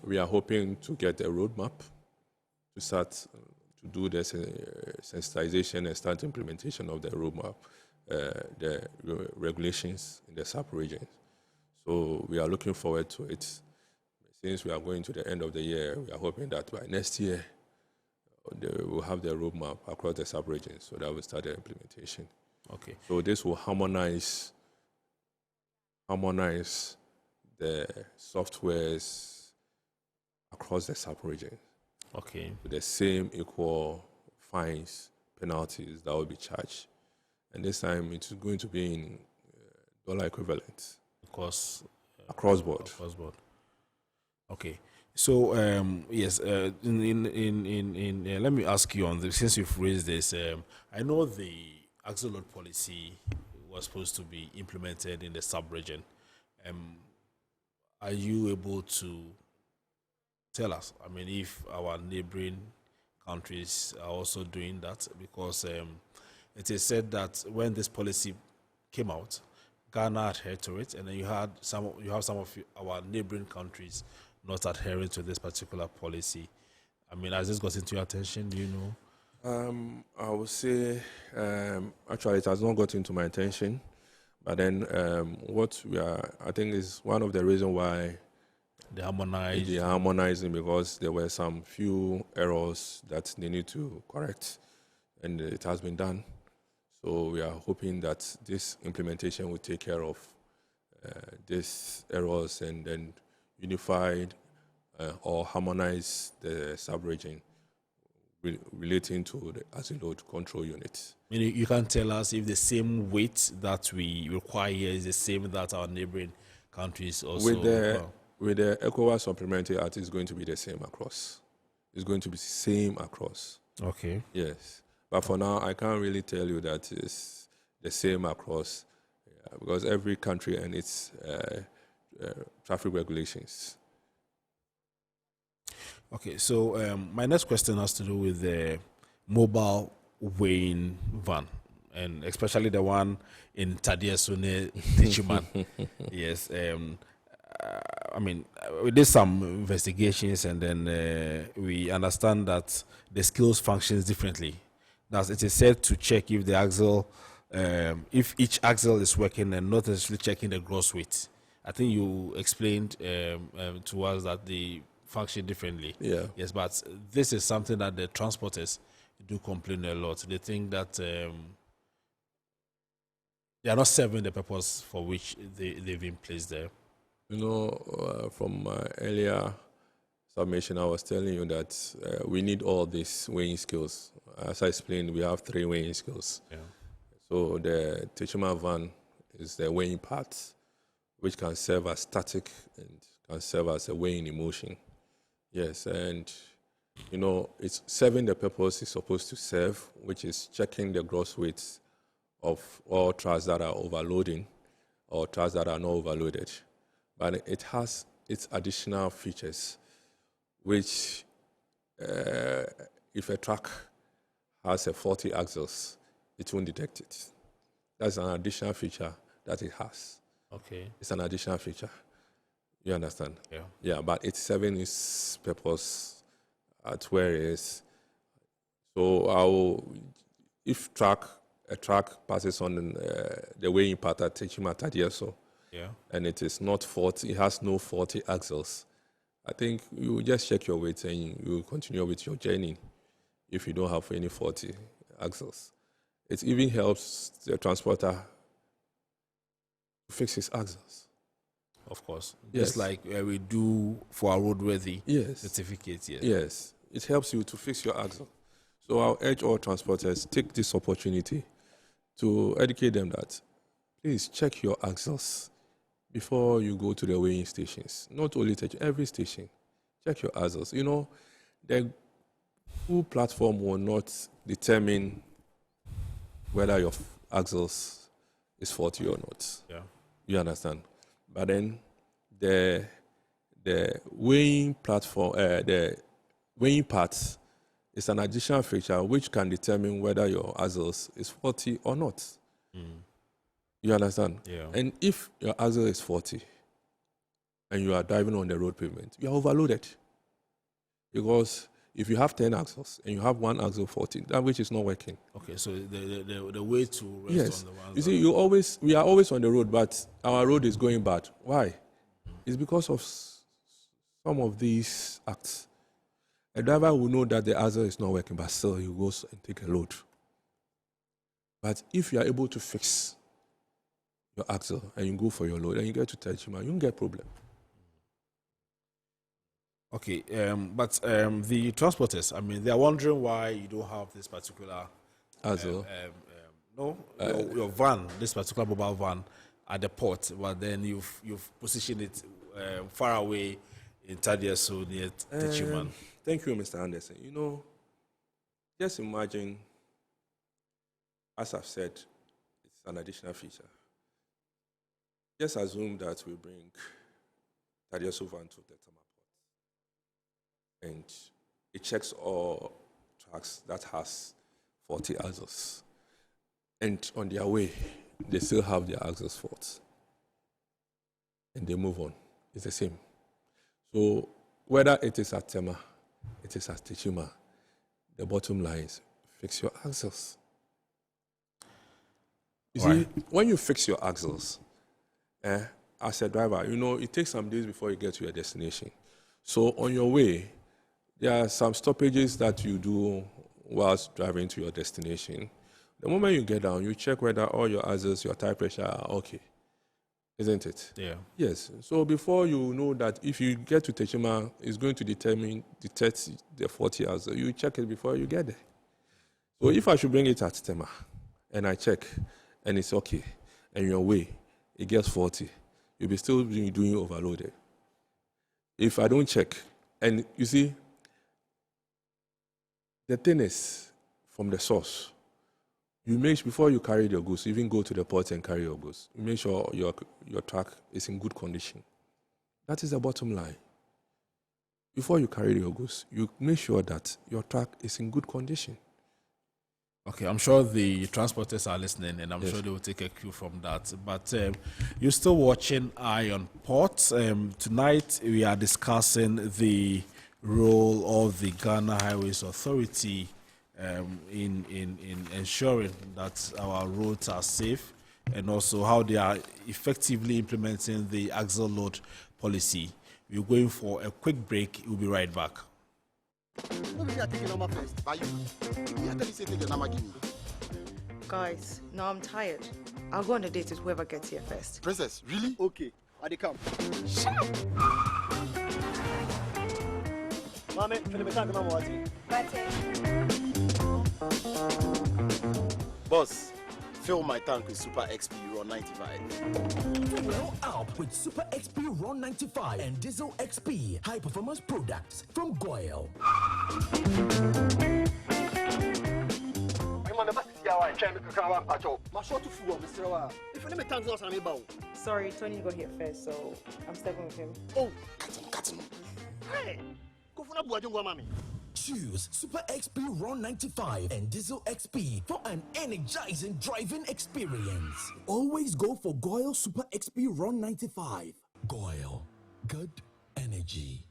we are hoping to get a roadmap to start to do the sensitization and start implementation of the roadmap, the regulations in the sub-regions. So we are looking forward to it. Since we are going to the end of the year, we are hoping that by next year, we'll have the roadmap across the sub-regions, so that we'll start the implementation. Okay. So this will harmonize the softwares across the sub-region. Okay. With the same equal fines, penalties that will be charged. And this time it is going to be in dollar equivalent. Across board. Across board. Okay. So yes, let me ask you on this, since you've raised this. I know the Axel load policy was supposed to be implemented in the sub-region. Are you able to tell us, I mean, if our neighboring countries are also doing that? Because it is said that when this policy came out, Ghana adhered to it, and then you have some of our neighboring countries not adhering to this particular policy. I mean, has this got into your attention? Do you know? I would say, actually, it has not got into my attention. But then, I think is one of the reasons why they harmonized. They are harmonizing, because there were some few errors that they need to correct, and it has been done. So we are hoping that this implementation will take care of these errors and then unified or harmonize the sub-region relating to the Axel load control unit. I mean, you can tell us if the same weight that we require is the same that our neighboring countries also With the ECOWAS Supplementary Act, it's going to be the same across. It's going to be the same across. Okay. Yes. But for now, I can't really tell you that it's the same across, because every country and its traffic regulations. Okay, so my next question has to do with the mobile weighing van, and especially the one in Tadiasune Tichuman. Yes. I mean, we did some investigations, and then we understand that the skills functions differently. That it is said to check if the axle, if each axle is working, and not necessarily checking the gross weight. I think you explained to us that they function differently. Yeah. Yes, but this is something that the transporters do complain a lot. They think that they are not serving the purpose for which they've been placed there. You know, from my earlier submission, I was telling you that we need all these weighing skills. As I explained, we have 3 weighing skills. Yeah. So the Tichuma van is the weighing part, which can serve as static and can serve as a weighing in motion. Yes, and you know, it's serving the purpose it's supposed to serve, which is checking the gross weights of all trucks that are overloading or trucks that are not overloaded. But it has its additional features, which if a truck has a 40 axles, it won't detect it. That's an additional feature that it has. Okay. It's an additional feature. You understand? Yeah. Yeah, but it's serving its purpose at where it is. So if a truck passes on the weighing part at Techima Tadieso, yeah, and it is not 40, it has no 40 axles, I think you just check your weight and you will continue with your journey if you don't have any 40 axles. It even helps the transporter to fix his axles. of course. Yes. Just like we do for our roadworthy Yes. certificates. Yes. Yes. It helps you to fix your axle. So I'll urge all transporters, take this opportunity to educate them that please check your axles before you go to the weighing stations. Not only every station, check your axles. You know, the full platform will not determine whether your axles is faulty or not. Yeah. You understand? But then the weighing platform, the weighing parts is an additional feature which can determine whether your axles is faulty or not. You understand? Yeah. And if your axle is faulty and you are driving on the road pavement, you are overloaded. Because if you have 10 axles and you have one axle faulty, that which is not working. Okay, so the way to rest Yes. on the ones. You see, we are always on the road, but our road is going bad. Why? It's because of some of these acts. A driver will know that the axle is not working, but still he goes and take a load. But if you are able to fix your axle and you go for your load and you get to Tema, you don't get problem. Okay, but the transporters, I mean, they are wondering why you don't have this particular axle. Your van, this particular mobile van at the port, but then you've positioned it far away in Tadieso near Techiman. Thank you, Mr. Anderson. You know, just imagine, as I've said, it's an additional feature. Just assume that we bring Tadieso van to the Tema port, and it checks all trucks that has 40 axles. And on their way, they still have their axles faults. And they move on. It's the same. So whether it is at Tema, it is at Techiman, the bottom line is fix your axles. You see, when you fix your axles, as a driver, you know, it takes some days before you get to your destination. So on your way, there are some stoppages that you do whilst driving to your destination. The moment you get down, you check whether all your axles, your tire pressure are okay. Isn't it? Yeah. Yes. So before you know that if you get to Techiman, it's going to detect the 40 axle, you check it before you get there. So if I should bring it at Tema and I check and it's okay, and your way, it gets 40, you'll be still doing overloaded. If I don't check, and you see, the thing is, from the source, you make before you carry your goods, even go to the port and carry your goods, you make sure your truck is in good condition. That is the bottom line. Before you carry your goods, you make sure that your truck is in good condition. Okay, I'm sure the transporters are listening, and I'm sure they will take a cue from that. But you're still watching Eye on Port. Tonight we are discussing the role of the Ghana Highways Authority in ensuring that our roads are safe, and also how they are effectively implementing the axle load policy. We're going for a quick break. We'll be right back. Guys, now I'm tired. I'll go on a date with whoever gets here first. Princess, really? Okay, I dey come. Shut up! Mame, feel me talking about what? Boss, fill my tank with Super XP Ron 95. Well up with Super XP Ron 95 and Diesel XP high performance products from Goyle. Sorry, Tony got here first, so I'm stepping with him. Oh, cut him. Hey, go for a Choose Super XP Ron 95 and Diesel XP for an energizing driving experience. Always go for Goyle Super XP Ron 95. Goyle, good energy.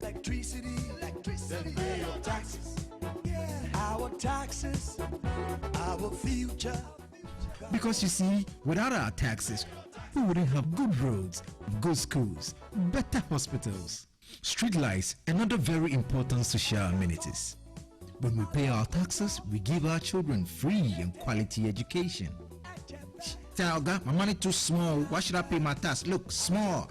Electricity, then pay your taxes. Yeah, our taxes, our future. Because you see, without our taxes, we wouldn't have good roads, good schools, better hospitals, street lights, and other very important social amenities. When we pay our taxes, we give our children free and quality education. Thelga, my money too small. Why should I pay my tax? Look, small.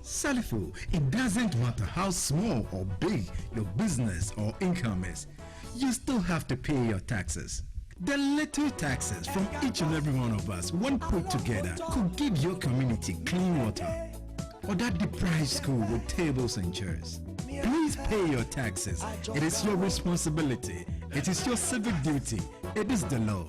Salifo, it doesn't matter how small or big your business or income is. You still have to pay your taxes. The little taxes from each and every one of us, when put together, could give your community clean water or that deprived school with tables and chairs. Please pay your taxes. It is your responsibility. It is your civic duty. It is the law.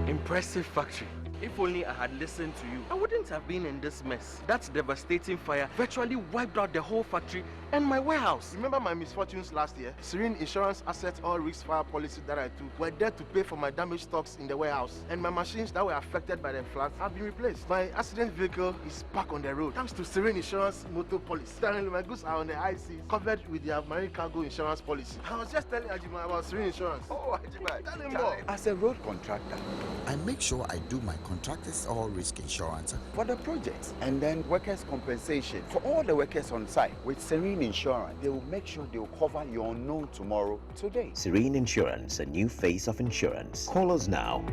Impressive factory. If only I had listened to you, I wouldn't have been in this mess. That devastating fire virtually wiped out the whole factory and my warehouse. Remember my misfortunes last year? Serene Insurance Asset All Risk Fire policy that I took were there to pay for my damaged stocks in the warehouse. And my machines that were affected by the floods have been replaced. My accident vehicle is back on the road thanks to Serene Insurance motor policy. Currently, my goods are on the high seas, covered with their marine cargo insurance policy. I was just telling Ajima about Serene Insurance. Oh, Ajima, tell him more. As a road contractor, I make sure I do my contractors all risk insurance for the projects and then workers' compensation for all the workers on site. With Serene Insurance, they will make sure they will cover your unknown tomorrow today. Serene Insurance, a new face of insurance. Call us now.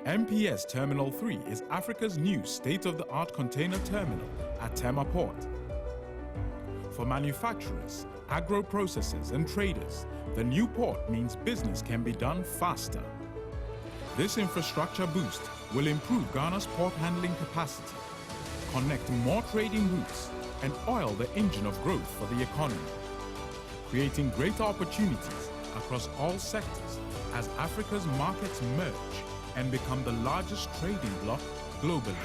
MPS Terminal 3 is Africa's new state-of-the-art container terminal at Tema Port. For manufacturers, agro-processors and traders, the new port means business can be done faster. This infrastructure boost will improve Ghana's port handling capacity, connect more trading routes, and oil the engine of growth for the economy, creating greater opportunities across all sectors as Africa's markets merge and become the largest trading bloc globally.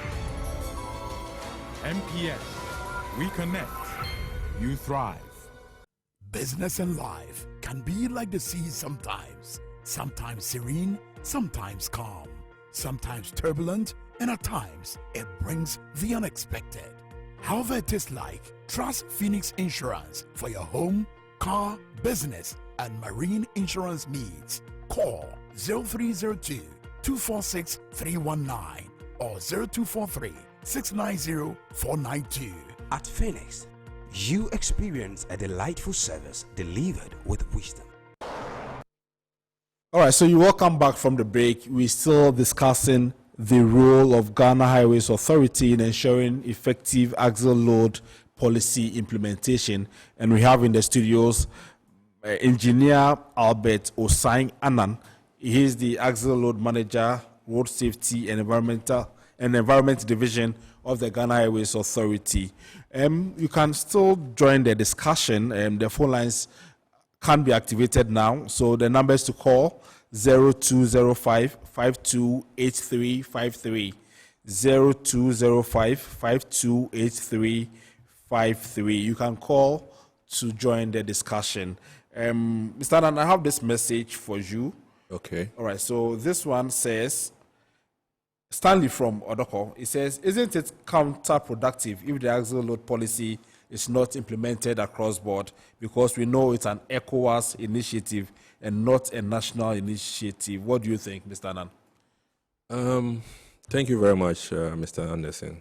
MPS, we connect, you thrive. Business and life can be like the sea sometimes. Sometimes serene, sometimes calm, sometimes turbulent, and at times it brings the unexpected. However it is like, trust Phoenix Insurance for your home, car, business, and marine insurance needs. Call 0302 246 319 or 0243 690 492. At Phoenix, you experience a delightful service delivered with wisdom. All right, so you welcome back from the break. We're still discussing the role of Ghana Highways Authority in ensuring effective axle load policy implementation. And we have in the studios Engineer Albert Osai Annan. He is the Axle Load Manager, Road Safety and Environment Division of the Ghana Highways Authority. You can still join the discussion. The phone lines can be activated now. So the numbers to call 0205 528353, 0205 528353. You can call to join the discussion. Mr. Annan, I have this message for you. Okay. All right, so this one says, Stanley from Odoko, it says, isn't it counterproductive if the axle load policy is not implemented across board, because we know it's an ECOWAS initiative and not a national initiative? What do you think, Mr. Annan? Thank you very much, Mr. Anderson.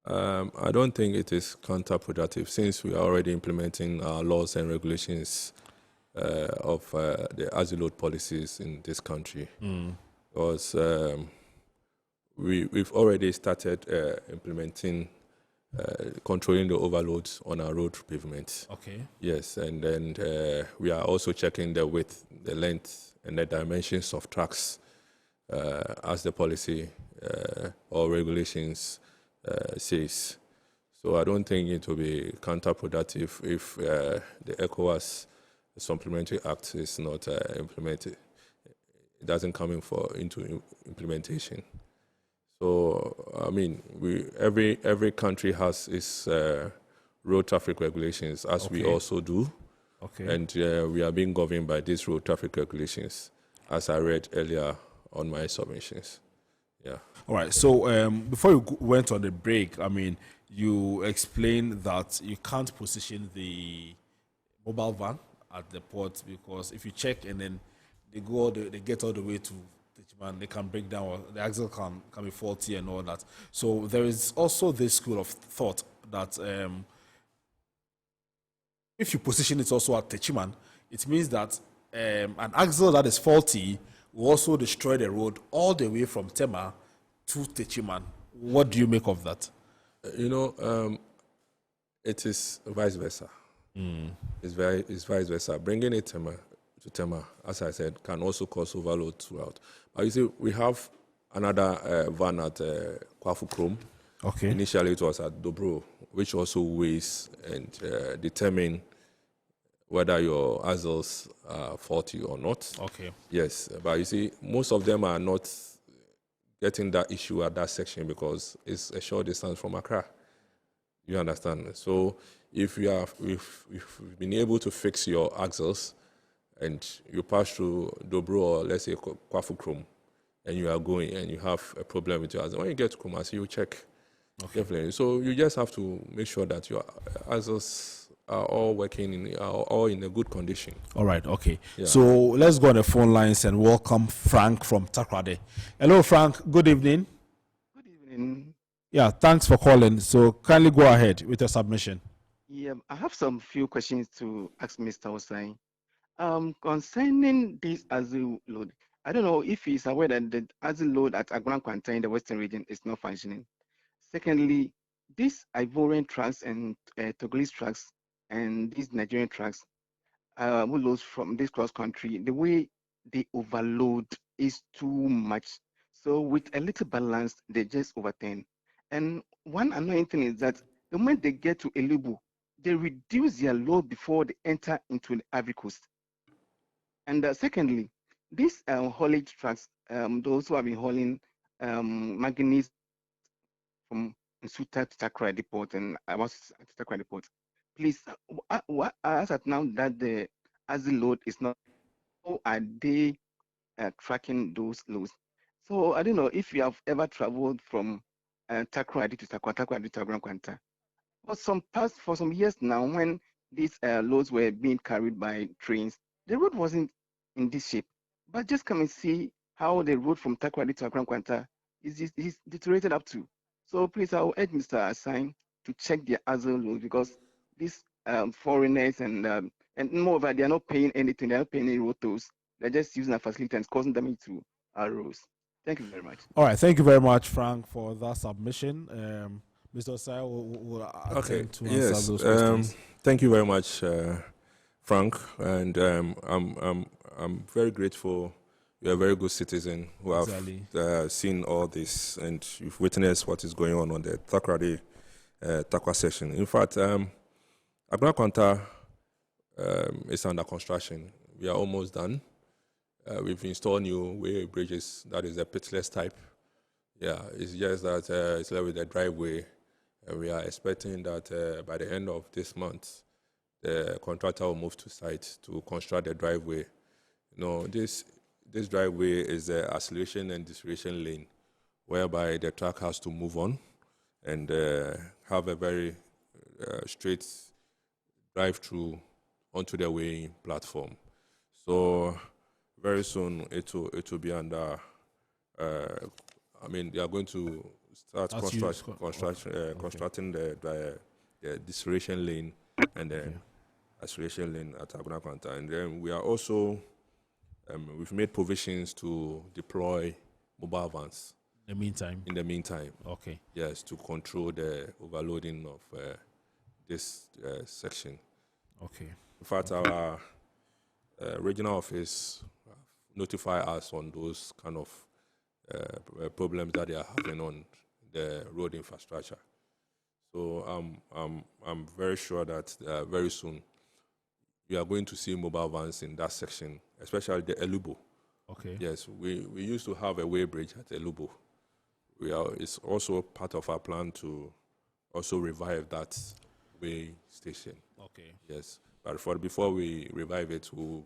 I don't think it is counterproductive, since we are already implementing our laws and regulations of the axle load policies in this country. Because we've already started implementing, controlling the overloads on our road pavements. Okay. Yes, and then we are also checking the width, the length, and the dimensions of trucks as the policy or regulations says. So I don't think it will be counterproductive if the ECOWAS Supplementary Act is not implemented. It doesn't come into implementation. So I mean, every country has its road traffic regulations, as we also do. Okay. And we are being governed by these road traffic regulations, as I read earlier on my submissions. Yeah. All right. So before you went on the break, I mean, you explained that you can't position the mobile van at the port because if you check and then they get all the way to Techiman, they can break down, or the axle can be faulty and all that. So there is also this school of thought that if you position it also at Techiman, it means that an axle that is faulty will also destroy the road all the way from Tema to Techiman. What do you make of that? It is vice versa. It's vice versa. Bringing it to Tema, as I said, can also cause overload throughout. But you see, we have another van at Kwafu Chrome. Okay. Initially, it was at Dobro, which also weighs and determine whether your axles are faulty or not. Okay. Yes, but you see, most of them are not getting that issue at that section because it's a short distance from Accra. You understand? So if you've been able to fix your axles and you pass through Dobro or let's say Kwafu Chrome and you are going and you have a problem with your axle, when you get to Kumasi, you check. Okay. Definitely. So you just have to make sure that your axles are all working all in a good condition. All right. Okay. Yeah. So let's go on the phone lines and welcome Frank from Takrade. Hello, Frank. Good evening. Good evening. Yeah. Thanks for calling. So kindly go ahead with your submission. Yeah, I have some few questions to ask Mr. Osai. Concerning this Azul load, I don't know if he's aware that the Azul load at Agran Kwanta in the Western region is not functioning. Secondly, these Ivorian trucks and Togolese trucks and these Nigerian trucks who loads from this cross country, the way they overload is too much. So with a little balance, they just overturn. And one annoying thing is that the moment they get to Elubu, they reduce their load before they enter into the Ivory Coast. And secondly, these haulage trucks, those who have been hauling manganese from Nsuta to Takrady Depot and I was at Takrady Depot, please, as at now that the Azul load is not, how are they tracking those loads? So I don't know if you have ever traveled from Takrady to Takrady to Agran Kwanta. For some years now, when these loads were being carried by trains, the road wasn't in this shape. But just come and see how the road from Takrady to Agran Kwanta is deteriorated up to. So please, I will urge Mr. Assign to check their Azul load because these foreigners and moreover, they are not paying anything. They are not paying any road tolls. They're just using a facility and it's causing damage to our roads. Thank you very much. All right. Thank you very much, Frank, for that submission. Mr. Osai will attempt to answer those questions. Thank you very much, Frank, and I'm very grateful. You're a very good citizen who have seen all this and you've witnessed what is going on the Takrady Takwa section. In fact, Agran Kwanta is under construction. We are almost done. We've installed new way bridges. That is a pitless type. Yeah, it's just that it's like with the driveway. We are expecting that by the end of this month, the contractor will move to site to construct the driveway. This driveway is the acceleration and deceleration lane, whereby the truck has to move on and have a very straight drive-through onto the weighing platform. So very soon it will be under. They are going to start constructing the deceleration lane and the acceleration lane at Agran Kwanta. And then we are also, we've made provisions to deploy mobile vans. In the meantime? Okay. Yes, to control the overloading of this section. Okay. In fact, our regional office notify us on those kind of problems that they are having on the road infrastructure. So I'm very sure that very soon we are going to see mobile vans in that section, especially the Elubo. Okay. Yes, we used to have a way bridge at Elubo. It's also part of our plan to also revive that way station. Okay. Yes, but before we revive it, we'll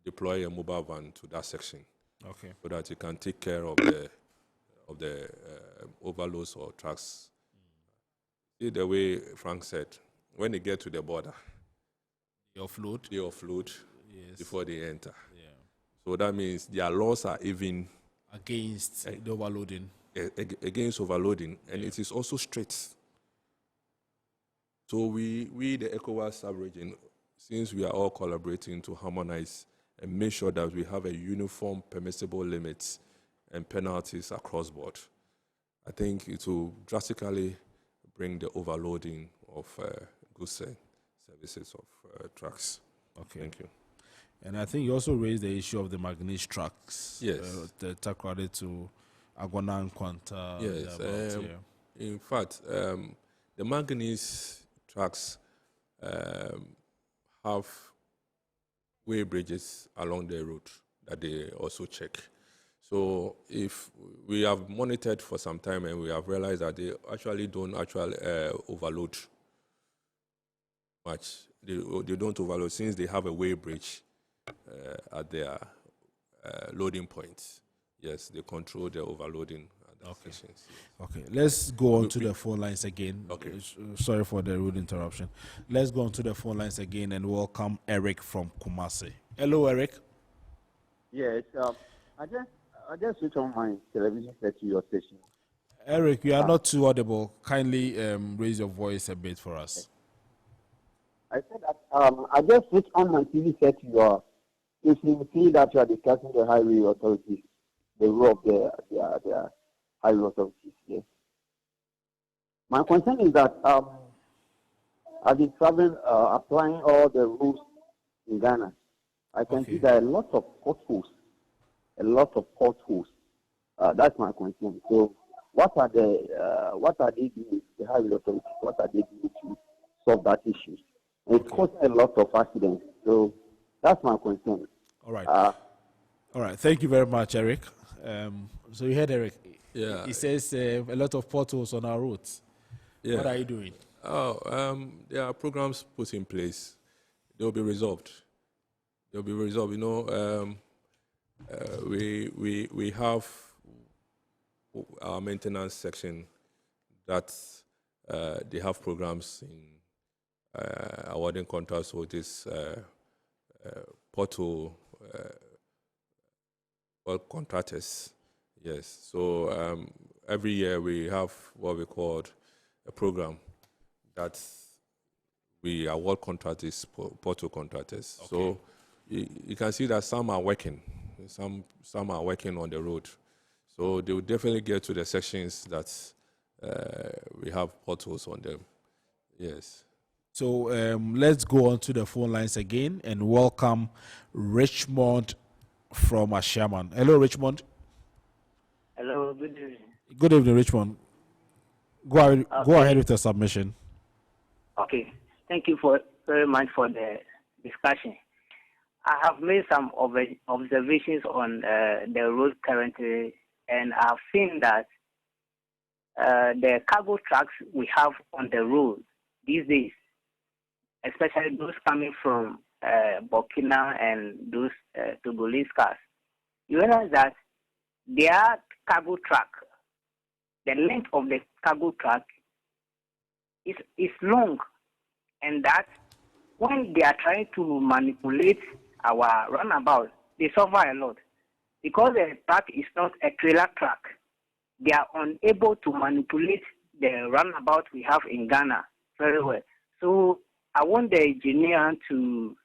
deploy a mobile van to that section. Okay. So that it can take care the overloads or trucks. See the way Frank said, when they get to the border, they offload. Yes. Before they enter. Yeah. So that means their laws are even against the overloading. Against overloading, and it is also strict. So we the ECOWAS sub-region, since we are all collaborating to harmonize and make sure that we have a uniform permissible limits and penalties across board, I think it will drastically bring the overloading of goods and services of trucks. Okay. Thank you. And I think you also raised the issue of the manganese trucks. Yes. The Takrade to Agona and Quanta. Yes. In fact, the manganese trucks have weigh bridges along the route that they also check. So if we have monitored for some time and we have realized that they actually don't overload much. They don't overload since they have a weigh bridge at their loading points. Yes, they control their overloading at the stations. Yes. Okay, let's go on to the phone lines again. Okay. Sorry for the rude interruption. Let's go on to the phone lines again and welcome Eric from Kumasi. Hello, Eric. Yes, I just switched on my television set to your station. Eric, you are not too audible. Kindly raise your voice a bit for us. I said that I just switched on my TV set to your. If you see that you are discussing the highway authorities, the role of the highway authorities. Yes. My concern is that I've been traveling, applying all the rules in Ghana. I can see there are a lot of potholes. That's my concern. So, what are they doing? The highway authorities, what are they doing to solve that issue? It caused a lot of accidents. So, that's my concern. All right. All right. Thank you very much, Eric. So you heard Eric. Yeah. He says a lot of potholes on our roads. Yeah. What are you doing? There are programs put in place. They will be resolved. They'll be resolved. You know, we have our maintenance section that they have programs in awarding contracts with this portal contractors. Yes. So every year we have what we call a program that we award contractors, portal contractors. Okay. So you can see that some are working, some are working on the road. So they will definitely get to the sections that we have portals on them. Yes. So let's go on to the phone lines again and welcome Richmond from Ashaman. Hello, Richmond. Hello, good evening. Good evening, Richmond. Go ahead with the submission. Okay. Thank you very much for the discussion. I have made some observations on the road currently, and I've seen that the cargo trucks we have on the road these days, especially those coming from Burkina and those Togolese cars, you realize that their cargo truck, the length of the cargo truck is long, and that when they are trying to manipulate our runabout, they suffer a lot. Because the truck is not a trailer truck, they are unable to manipulate the runabout we have in Ghana very well. So I want the engineer to,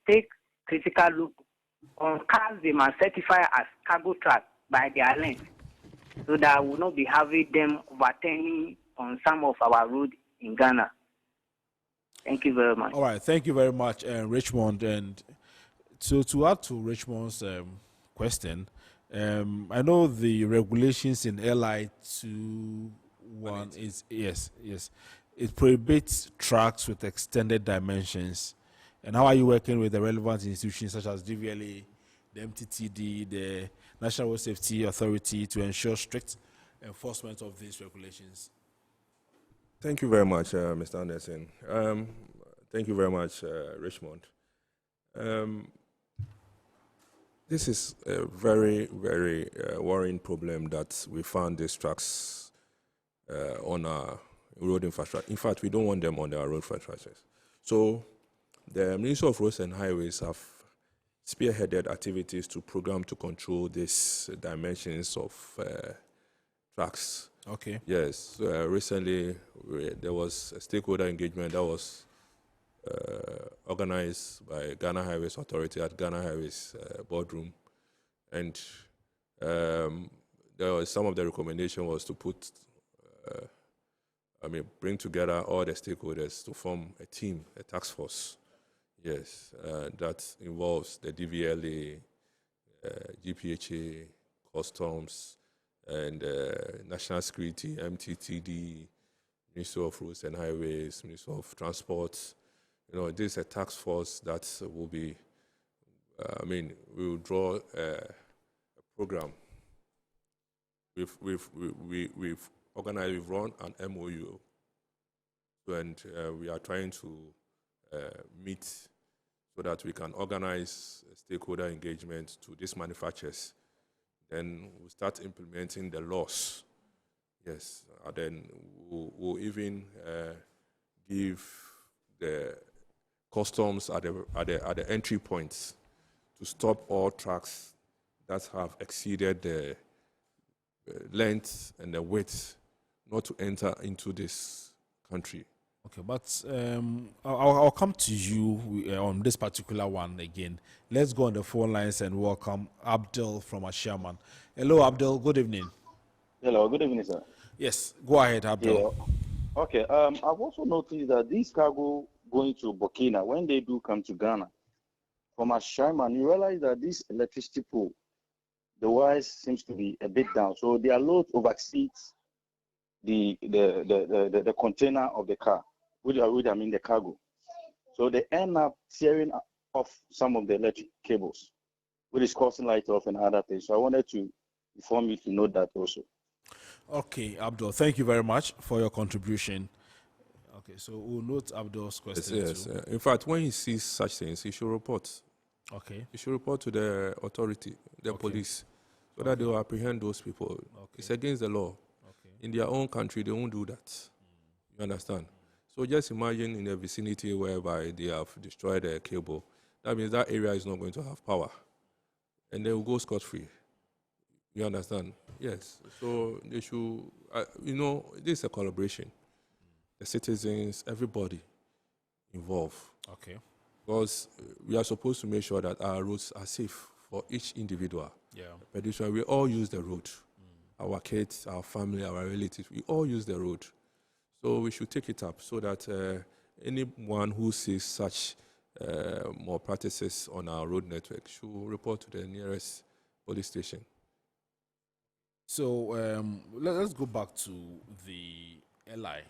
take critical look on cars they must certify as cargo truck by their length, so that I will not be having them overturning on some of our roads in Ghana. Thank you very much. All right, thank you very much, Richmond. And so to add to Richmond's question, I know the regulations in LI 21 is yes, it prohibits trucks with extended dimensions. And how are you working with the relevant institutions such as DVLA, the MTTD, the National Road Safety Authority to ensure strict enforcement of these regulations? Thank you very much, Mr. Anderson. Thank you very much, Richmond. This is a very, very worrying problem that we found these trucks on our road infrastructure. In fact, we don't want them on our road infrastructures. So the Ministry of Roads and Highways have spearheaded activities to program to control these dimensions of trucks. Okay. Yes. Recently, there was a stakeholder engagement that was organized by Ghana Highways Authority at Ghana Highways boardroom, and there was some of the recommendation was to put, bring together all the stakeholders to form a team, a task force. Yes, that involves the DVLA, GPHA, Customs, and National Security, MTTD, Ministry of Roads and Highways, Ministry of Transport. You know, this is a task force that will be, we will draw a program. We've organized, we've run an MOU, and we are trying to meet so that we can organize stakeholder engagement to these manufacturers. Then we'll start implementing the laws. Yes, and then we'll even give the customs at the entry points to stop all trucks that have exceeded the length and the width not to enter into this country. Okay, but I'll come to you on this particular one again. Let's go on the phone lines and welcome Abdul from Ashaman. Hello, Abdul. Good evening. Hello, good evening, sir. Yes, go ahead, Abdul. Yeah. Okay. I've also noticed that these cargo going to Burkina, when they do come to Ghana, from Ashaman, you realize that this electricity pool, the wires seems to be a bit down, so their load exceeds the container of the car, which I mean the cargo. So they end up tearing off some of the electric cables, which is causing light off and other things. So I wanted to inform you to note that also. Okay, Abdul, thank you very much for your contribution. Okay, so we'll note Abdul's question. Yes. Too. In fact, when he sees such things, he should report. Okay. He should report to the authority, the police, so that they will apprehend those people. It's against the law. In their own country, they won't do that. You understand? So just imagine in a vicinity whereby they have destroyed a cable. That means that area is not going to have power. And they will go scot-free. You understand? Yes. So they should, this is a collaboration. The citizens, everybody involved. Okay. Because we are supposed to make sure that our roads are safe for each individual. Yeah. Pedestrian, we all use the road. Our kids, our family, our relatives, we all use the road. So we should take it up so that anyone who sees such more practices on our road network should report to the nearest police station. So let's go back to the LI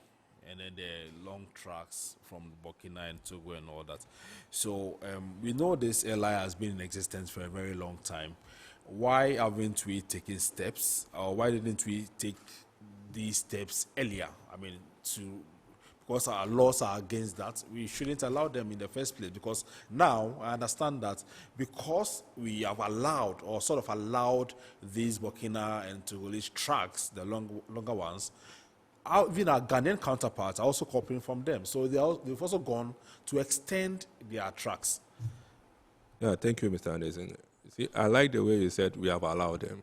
and then the long tracks from Burkina and Togo and all that. So we know this LI has been in existence for a very long time. Why haven't we taken steps, or why didn't we take these steps earlier? Because our laws are against that, we shouldn't allow them in the first place. Because now I understand that because we have allowed, or sort of allowed, these Burkina and Togolese trucks, the longer ones, even our Ghanaian counterparts are also copying from them. So they've also gone to extend their trucks. Yeah, thank you, Mr. Anderson. See, I like the way you said we have allowed them.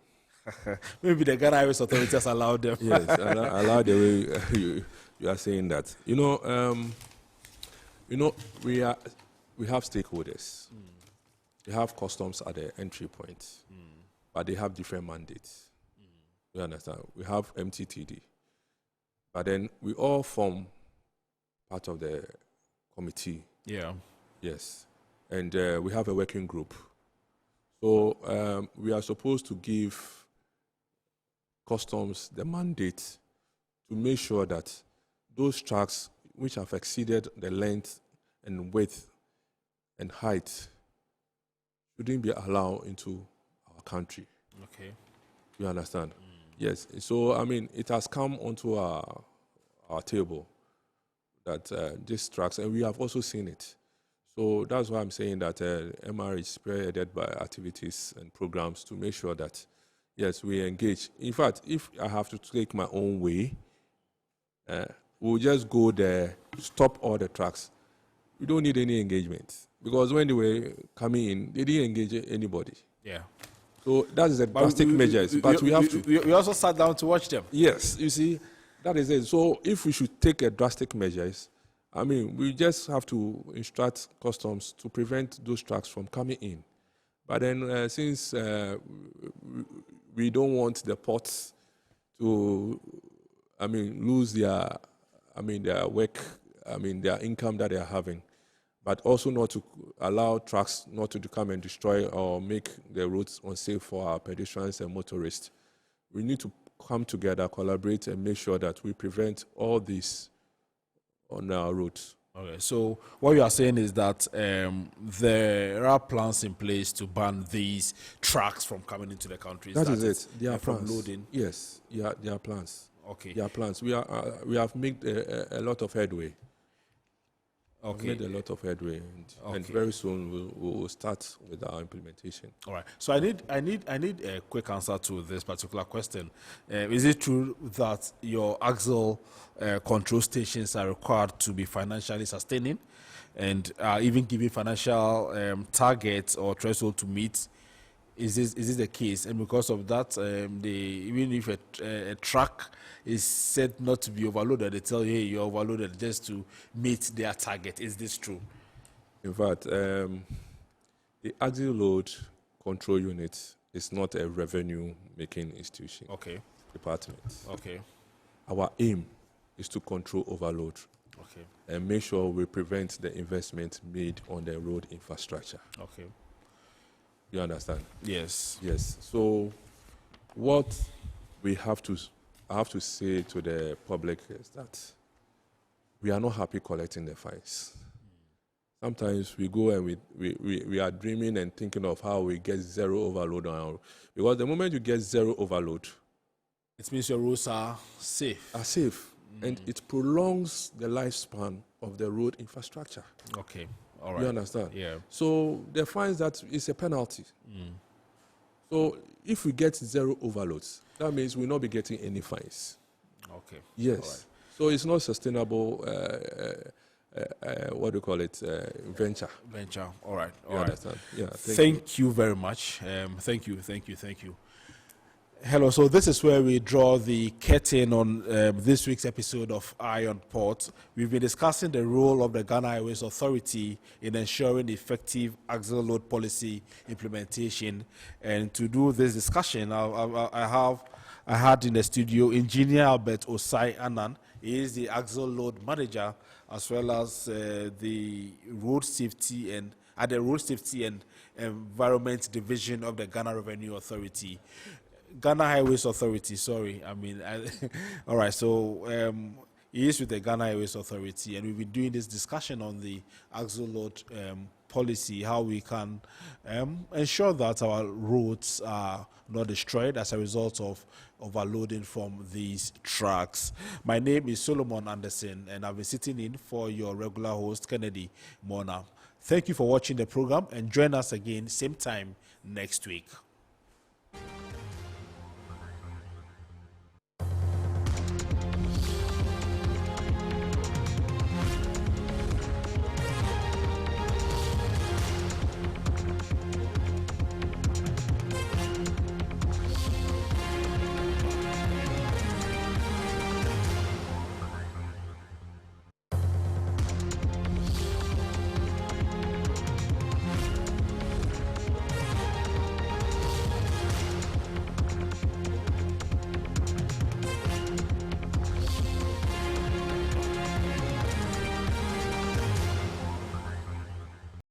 Maybe the Ghana Highways Authority has allowed them. Yes, I like the way you are saying that. We have stakeholders. We have customs at the entry point, but they have different mandates. You understand? We have MTTD, but then we all form part of the committee. Yeah. Yes, and we have a working group. So we are supposed to give customs the mandate to make sure that those trucks which have exceeded the length and width and height shouldn't be allowed into our country. Okay. You understand? Yes. So, it has come onto our table that these trucks, and we have also seen it. So that's why I'm saying that MR is spearheaded by activities and programs to make sure that, yes, we engage. In fact, if I have to take my own way, we'll just go there, stop all the trucks. We don't need any engagement. Because when they were coming in, they didn't engage anybody. Yeah. So that is the drastic measures. But we have to. We also sat down to watch them. Yes, you see, that is it. So if we should take a drastic measures, I mean, we just have to instruct customs to prevent those trucks from coming in. But then since we don't want the ports to, I mean, lose their, I mean, their work, I mean, their income that they are having, but also not to allow trucks not to come and destroy or make the roads unsafe for our pedestrians and motorists. We need to come together, collaborate, and make sure that we prevent all this on our roads. Okay, so what you are saying is that there are plans in place to ban these trucks from coming into the country. That is it. There are from plans. loading. Yes, there are plans. Okay. There are plans. We have made a lot of headway. Okay. We've made a lot of headway, and very soon we'll start with our implementation. All right. So I need a quick answer to this particular question. Is it true that your Axel control stations are required to be financially sustaining, and even giving financial targets or threshold to meet? Is this the case? And because of that, even if a truck is said not to be overloaded, they tell you, hey, you're overloaded, just to meet their target. Is this true? In fact, the Axle Load Control Unit is not a revenue-making institution. Okay. Department. Okay. Our aim is to control overload. Okay. And make sure we prevent the investment made on the road infrastructure. Okay. You understand? Yes. Yes. So what I have to say to the public is that we are not happy collecting the fines. Sometimes we go and we are dreaming and thinking of how we get zero overload on our road. Because the moment you get zero overload, it means your roads are safe. And it prolongs the lifespan of the road infrastructure. Okay. All right. You understand? Yeah. So the fines that is a penalty. So if we get zero overloads, that means we'll not be getting any fines. Okay. Yes. All right. So it's not sustainable. What do you call it? Venture. All right. You understand? Yeah. Thank you very much. Thank you. Hello. So this is where we draw the curtain on this week's episode of Eye on Port. We've been discussing the role of the Ghana Highways Authority in ensuring effective axle load policy implementation. And to do this discussion, I had in the studio Engineer Albert Osai Annan. He is the axle load manager, as well as the road safety and Environment Division of the Ghana Revenue Authority. Ghana Highways Authority, sorry. All right, so he is with the Ghana Highways Authority, and we've been doing this discussion on the axle load policy, how we can ensure that our roads are not destroyed as a result of overloading from these trucks. My name is Solomon Anderson, and I've been sitting in for your regular host, Kennedy Mona. Thank you for watching the program, and join us again same time next week.